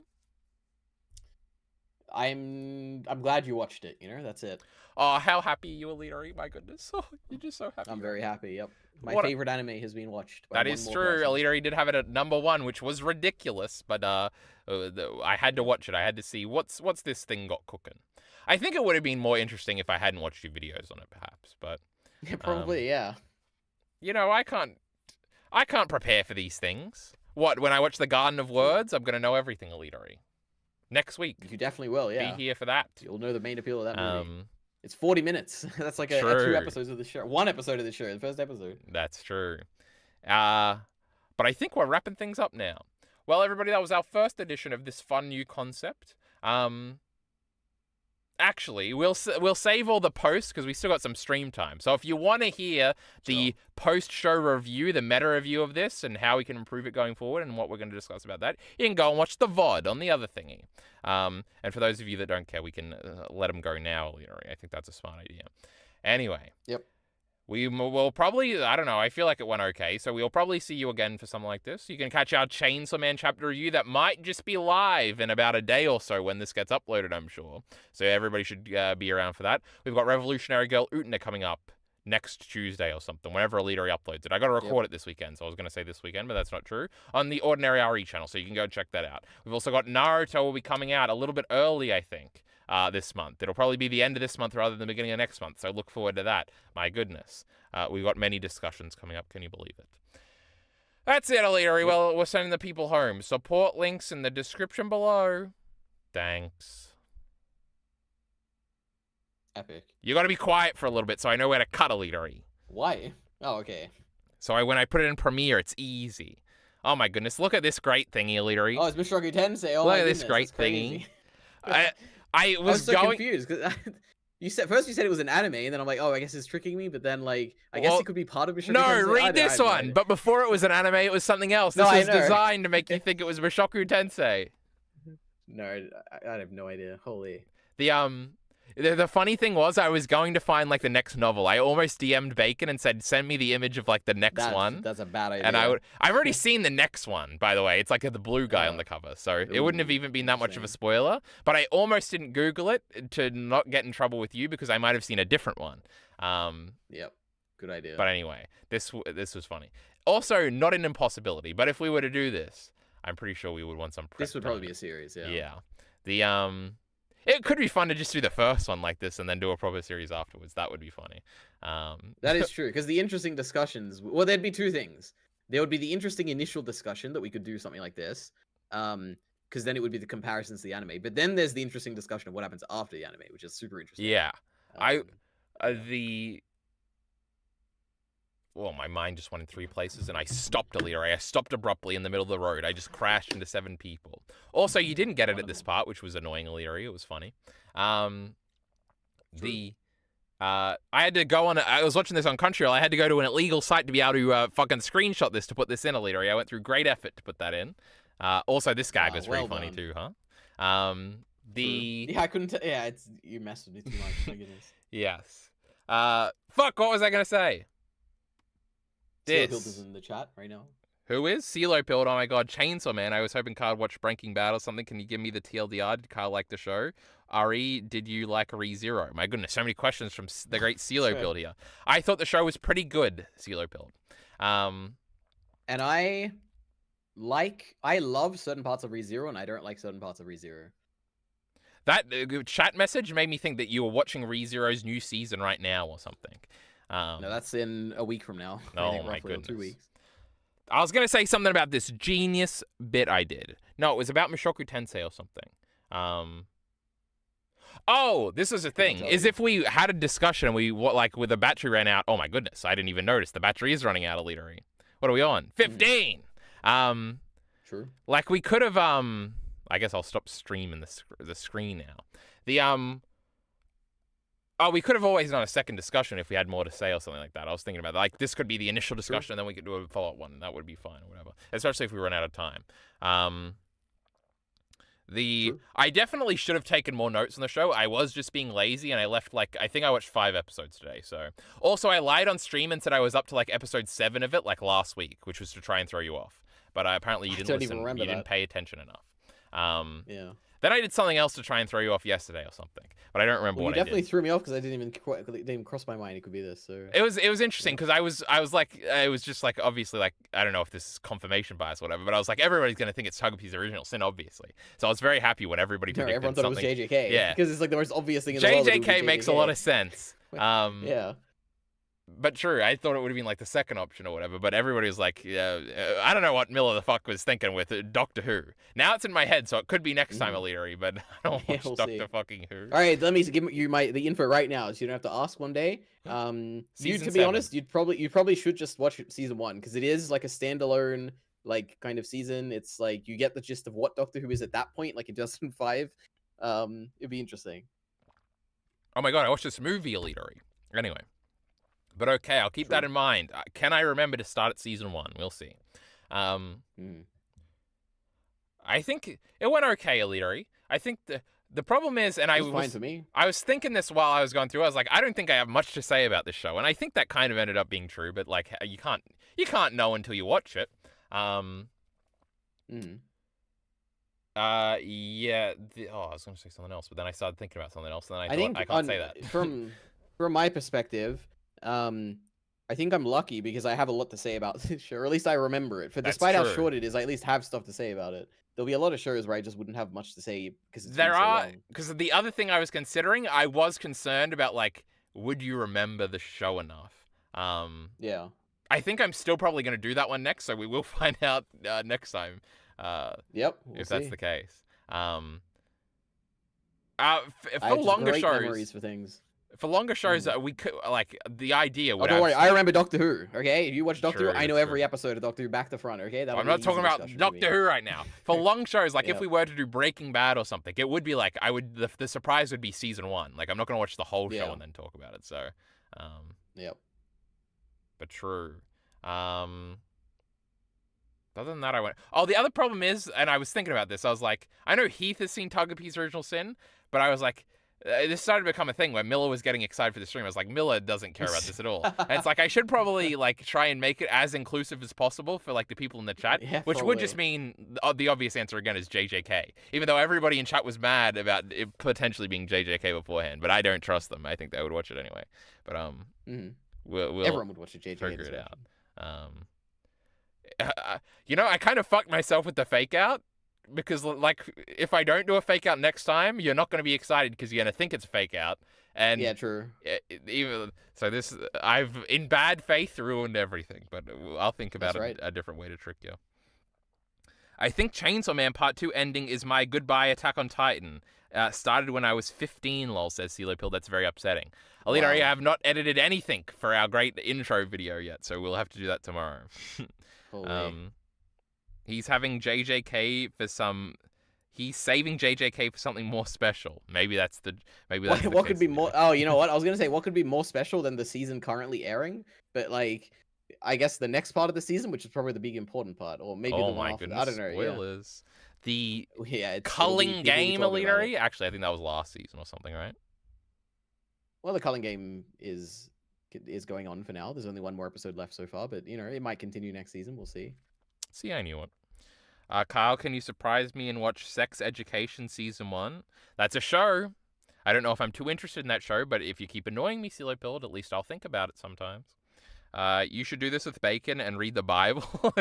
I'm glad you watched it. That's it. Oh, how happy you, Eliteari! My goodness, you're just so happy. I'm very happy. Yep. My What a- favorite anime has been watched. By That one is more true. person. Eliteari did have it at number 1, which was ridiculous, but I had to watch it. I had to see what's this thing got cooking. I think it would have been more interesting if I hadn't watched your videos on it, perhaps. But Yeah, probably, yeah. I can't prepare for these things. What, when I watch The Garden of Words, I'm gonna know everything, Eliteari. Next week, You definitely will, yeah. be here for that. You'll know the main appeal of that movie. Um, It's 40 minutes. That's like a 2 True. episodes of the show. 1 episode of the show, the first episode. That's true. But I think we're wrapping things up now. Well, everybody, that was our first edition of this fun new concept. Actually, we'll save all the posts because we still got some stream time. So if you want to hear the post-show review, the meta review of this, and how we can improve it going forward, and what we're going to discuss about that, you can go and watch the VOD on the other thingy. And for those of you that don't care, we can let them go now. I think that's a smart idea. Anyway. Yep. We will probably, I don't know, I feel like it went okay, so we'll probably see you again for something like this. You can catch our Chainsaw Man chapter review that might just be live in about a day or so when this gets uploaded, I'm sure. So everybody should be around for that. We've got Revolutionary Girl Utena coming up next Tuesday or something, whenever Eliteari uploads it. I got to record it this weekend, so I was going to say this weekend, but that's not true, on the Ordinary RE channel, so you can go check that out. We've also got Naruto will be coming out a little bit early, I think, this month. It'll probably be the end of this month rather than the beginning of next month, so look forward to that. My goodness. We've got many discussions coming up. Can you believe it? That's it, Eliteari. Well, we're sending the people home. Support links in the description below. Thanks. Epic. You got to be quiet for a little bit so I know where to cut, Eliteari. Why? Oh, okay. So when I put it in Premiere, it's easy. Oh my goodness, look at this great thingy, Eliteari. Oh, it's Mishoku Tensei. Oh, look my at goodness, this great that's crazy. thingy. I was so going confused because you said it was an anime, and then I'm like, oh, I guess it's tricking me. But then I guess it could be part of Mishoku Tensei. No, read this one. But before it was an anime, it was something else. This was designed to make you think it was Mishoku Tensei. No, I have no idea. Holy. The funny thing was, I was going to find the next novel. I almost DM'd Bacon and said, "Send me the image of the next one." That's a bad idea. And I've already seen the next one, by the way. It's the blue guy on the cover, so it wouldn't have even been that much of a spoiler. But I almost didn't Google it to not get in trouble with you because I might have seen a different one. Yep, good idea. But anyway, this was funny. Also, not an impossibility. But if we were to do this, I'm pretty sure we would want some. This would probably be a series. Yeah. Yeah. It could be fun to just do the first one like this and then do a proper series afterwards. That would be funny. That is true, because the interesting discussions... Well, there'd be two things. There would be the interesting initial discussion that we could do something like this, because then it would be the comparisons to the anime. But then there's the interesting discussion of what happens after the anime, which is super interesting. Yeah. Well, my mind just went in three places, and I stopped Eliteari. I stopped abruptly in the middle of the road. I just crashed into 7 people. Also, you didn't get it at this part, which was annoying, Eliteari. It was funny. I had to go on... I was watching this on Crunchyroll. I had to go to an illegal site to be able to fucking screenshot this to put this in, Eliteari. I went through great effort to put that in. Also, this gag was pretty funny too, huh? Yeah, I couldn't... Yeah, you messed with me too much. My goodness. Yes. Fuck, what was I going to say? This is in the chat right now. Who is? CeeLo Pilled, oh my god, Chainsaw Man. I was hoping Carl watched Breaking Bad or something. Can you give me the TLDR? Did Carl like the show? RE, did you like ReZero? My goodness, so many questions from the great CeeLo Pilled here. I thought the show was pretty good, CeeLo Pilled. And I love certain parts of ReZero, and I don't like certain parts of ReZero. That chat message made me think that you were watching ReZero's new season right now or something. No, that's in a week from now. Oh my goodness. 2 weeks. I was going to say something about this genius bit I did. No, it was about Mishoku Tensei or something. Oh, this is a thing. Is if we had a discussion and we, with the battery ran out. Oh my goodness, I didn't even notice. The battery is running out, Eliteari. What are we on? 15! True. We could have, I guess I'll stop streaming the screen now. Oh, we could have always done a second discussion if we had more to say or something like that. I was thinking about that. This could be the initial discussion, and then we could do a follow-up one. That would be fine or whatever. Especially if we run out of time. I definitely should have taken more notes on the show. I was just being lazy, and I left, I think I watched 5 episodes today, so. Also, I lied on stream and said I was up to, episode 7 of it, last week, which was to try and throw you off. But apparently you didn't listen. You didn't pay attention enough. Yeah. Then I did something else to try and throw you off yesterday or something, but I don't remember what I did. You definitely threw me off because I didn't even cross my mind it could be this. So it was interesting because I was just obviously I don't know if this is confirmation bias or whatever, but I was everybody's gonna think it's Togepi's original sin, obviously. So I was very happy when everybody predicted everyone thought something. It was JJK. Yeah, because it's the most obvious thing in the world. JJK makes a lot of sense. Yeah. But true, I thought it would have been the second option or whatever, but everybody was I don't know what Miller the fuck was thinking with Doctor Who. Now it's in my head, so it could be next time, Eliteari, but I don't watch Doctor fucking Who. All right, let me give you the info right now, so you don't have to ask one day. To be honest, you probably should just watch season 1 because it is a standalone like kind of season. It's like you get the gist of what Doctor Who is at that point, like in 2005. It'd be interesting. Oh my god, I watched this movie, Eliteari. Anyway. But okay, I'll keep that in mind. Can I remember to start at season 1? We'll see. I think it went okay, Eliteari. I think the problem is, and Fine for me. I was thinking this while I was going through. I was like, I don't think I have much to say about this show, and I think that kind of ended up being true. But like, you can't know until you watch it. Yeah. I was going to say something else, but then I started thinking about something else, and then I thought I can't say that. from my perspective, I think I'm lucky because I have a lot to say about this show, or at least I remember it. Despite how short it is, I at least have stuff to say about it. There'll be a lot of shows where I just wouldn't have much to say because because the other thing I was considering, I was concerned about like, would you remember the show enough? Yeah. I think I'm still probably going to do that one next, so we will find out next time. Yep. If that's the case. For longer shows, memories for things. For longer shows, we could like the idea. Don't worry, I remember Doctor Who. Okay, if you watch Doctor Who, I know every episode of Doctor Who back to front. Okay, I'm not talking about Doctor Who right now. For long shows, like if we were to do Breaking Bad or something, it would be like the surprise would be season 1. Like I'm not gonna watch the whole show and then talk about it. So, Yep. But true. Other than that, I went. Oh, the other problem is, and I was thinking about this. I was like, I know Heath has seen Togepi's Original Sin, but I was like. This started to become a thing where Miller was getting excited for the stream. I was like, Miller doesn't care about this at all. And it's like, I should probably like try and make it as inclusive as possible for like the people in the chat, which would just mean the obvious answer again is JJK. Even though everybody in chat was mad about it potentially being JJK beforehand, but I don't trust them. I think they would watch it anyway. But we'll everyone would watch a JJK. Figure it out. I kind of fucked myself with the fake out. Because, like, if I don't do a fake out next time, you're not going to be excited because you're going to think it's a fake out. And yeah, true. I've, in bad faith, ruined everything. But I'll think about a different way to trick you. I think Chainsaw Man Part 2 ending is my goodbye Attack on Titan. Started when I was 15, lol, says CeeLo Pill. That's very upsetting. Eliteari, I have not edited anything for our great intro video yet, so we'll have to do that tomorrow. He's having JJK for some. He's saving JJK for something more special. Maybe that's what could be more. Oh, you know what? I was gonna say what could be more special than the season currently airing, but like, I guess the next part of the season, which is probably the big important part, or maybe the one after. I don't know. Spoilers. Yeah. The culling game, Eliteari. Actually, I think that was last season or something, right? Well, the culling game is going on for now. There's only one more episode left so far, but it might continue next season. We'll see. See, I knew it. Kyle, can you surprise me and watch Sex Education Season 1? That's a show. I don't know if I'm too interested in that show, but if you keep annoying me, CeeLo Pilled, at least I'll think about it sometimes. You should do this with bacon and read the Bible.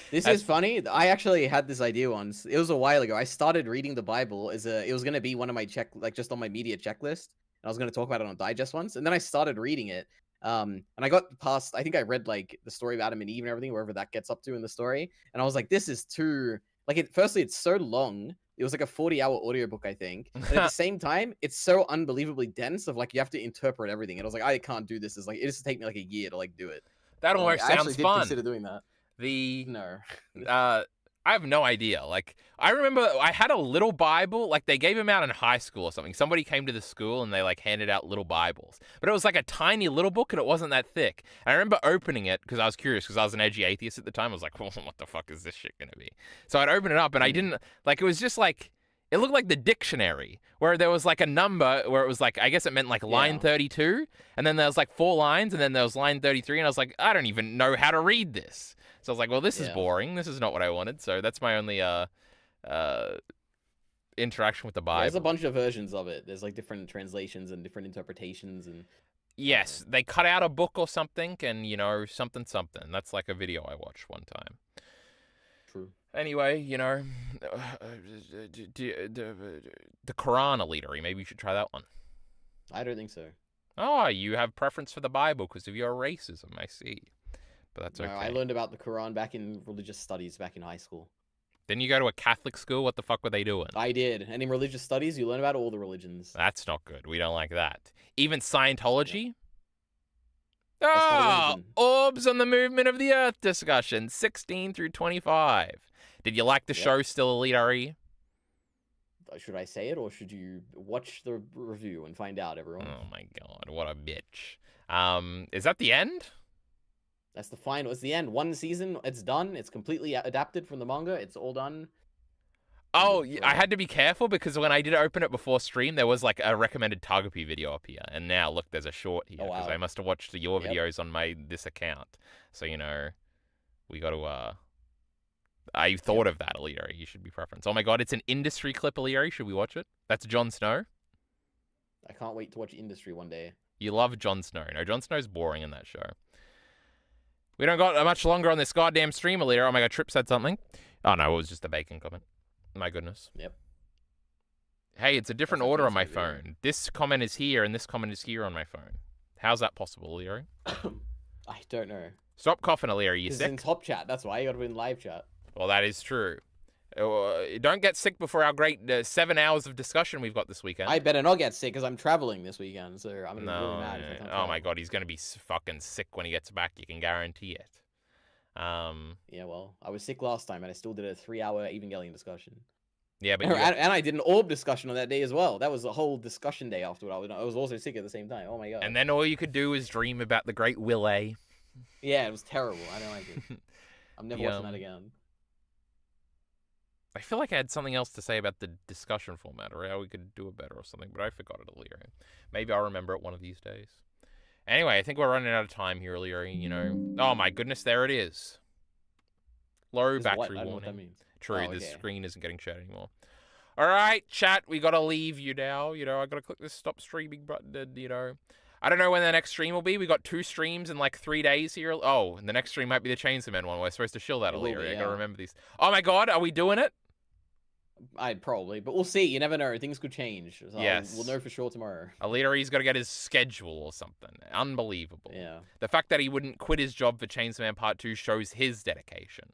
This is funny. I actually had this idea once. It was a while ago. I started reading the Bible it was going to be one of my just on my media checklist. And I was going to talk about it on Digest once. And then I started reading it. And I got past, I think I read like the story of Adam and Eve and everything, wherever that gets up to in the story. And I was like, this is too, like, firstly, it's so long. It was like a 40-hour audiobook, I think. And at the same time, it's so unbelievably dense of like, you have to interpret everything. And I was like, I can't do this. It's like, it just take me like a year to like do it. That almost sounds fun. I actually did consider doing that. No. I have no idea. Like, I remember I had a little Bible. Like, they gave them out in high school or something. Somebody came to the school and they, like, handed out little Bibles. But it was, like, a tiny little book and it wasn't that thick. And I remember opening it because I was curious because I was an edgy atheist at the time. I was like, well, what the fuck is this shit going to be? So I'd open it up and I didn't, like, it was just, like, it looked like the dictionary where there was, like, a number where it was, like, I guess it meant, like, line 32. And then there was, like, 4 lines and then there was line 33. And I was like, I don't even know how to read this. So I was like, well, this is boring. This is not what I wanted. So that's my only interaction with the Bible. There's a bunch of versions of it. There's like different translations and different interpretations. And yes, they cut out a book or something and, something. That's like a video I watched one time. True. Anyway, the Quran, Eliteari. Maybe you should try that one. I don't think so. Oh, you have preference for the Bible because of your racism. I see. But that's okay. I learned about the Quran back in religious studies back in high school. Didn't you go to a Catholic school? What the fuck were they doing? I did. And in religious studies, you learn about all the religions. That's not good. We don't like that. Even Scientology? Ah, Reason. orbs on the movement of the Earth discussion, 16 through 25. Did you like the Yep. show still, Eliteari? Should I say it, or should you watch the review and find out, everyone? Oh my god, what a bitch. Is that the end? That's the final. It's the end. One season. It's done. It's completely adapted from the manga. It's all done. Oh, Ended I forever. had to be careful because when I did open it before stream, there was like a recommended Targapi video up here. And now, look, there's a short here Oh, because wow. I must have watched your Yep. videos on this account. So, we got to, I thought of that, Eliteari. You should be preference. Oh my god, it's an industry clip, Eliteari. Should we watch it? That's Jon Snow. I can't wait to watch Industry one day. You love Jon Snow. No, Jon Snow's boring in that show. We don't got much longer on this goddamn stream, Eliteari. Oh my god, Trip said something. Oh no, it was just a bacon comment. My goodness. Yep. Hey, it's a different That's order okay, on my it's gonna be phone. This comment is here and this comment is here on my phone. How's that possible, Eliteari? I don't know. Stop coughing, Eliteari. You This is sick? in top chat. That's why you got to be in live chat. Well, that is true. Don't get sick before our great 7 hours of discussion we've got this weekend. I better not get sick because I'm traveling this weekend, so I'm gonna be really No. mad if I can't Oh my travel. god, he's gonna be fucking sick when he gets back. You can guarantee it. Yeah, well, I was sick last time and I still did a 3-hour Evangelion discussion. Yeah, but And I did an orb discussion on that day as well. That was a whole discussion day afterward. I was also sick at the same time. Oh my god. and then all you could do is dream about the great Will A. Yeah, it was terrible. I don't like it. I'm never watching that again. I feel like I had something else to say about the discussion format or how we could do it better or something, but I forgot it earlier. Maybe I'll remember it one of these days. Anyway, I think we're running out of time here, Eliteari. Oh my goodness, there it is. Low Is what? battery I don't know what that warning. means. True, Oh, the okay. screen isn't getting shared anymore. All right, chat, we gotta leave you now. I gotta click this stop streaming button. I don't know when the next stream will be. We got 2 streams in like 3 days here. Oh, and the next stream might be the Chainsaw Man one. We're supposed to shill that It will later. be, I gotta yeah. remember these. Oh my god, are we doing it? I'd probably, but we'll see. You never know. Things could change. So Yes. we'll know for sure tomorrow. Eliteari's got to get his schedule or something. Unbelievable. Yeah. The fact that he wouldn't quit his job for Chainsaw Man Part 2 shows his dedication.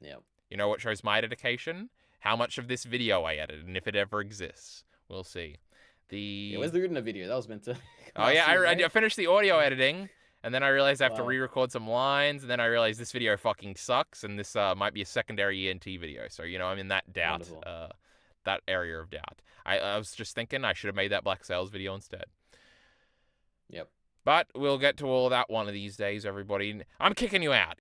Yeah. You know what shows my dedication? How much of this video I edited, and if it ever exists. We'll see. Yeah, where's the Rudna video? That was meant to. Oh yeah, I finished the audio editing, and then I realized I have to Wow. re-record some lines, and then I realized this video fucking sucks, and this might be a secondary ENT video. So I'm in that doubt, Wonderful. that area of doubt. I was just thinking I should have made that Black Sails video instead. Yep. But we'll get to all that one of these days, everybody. I'm kicking you out.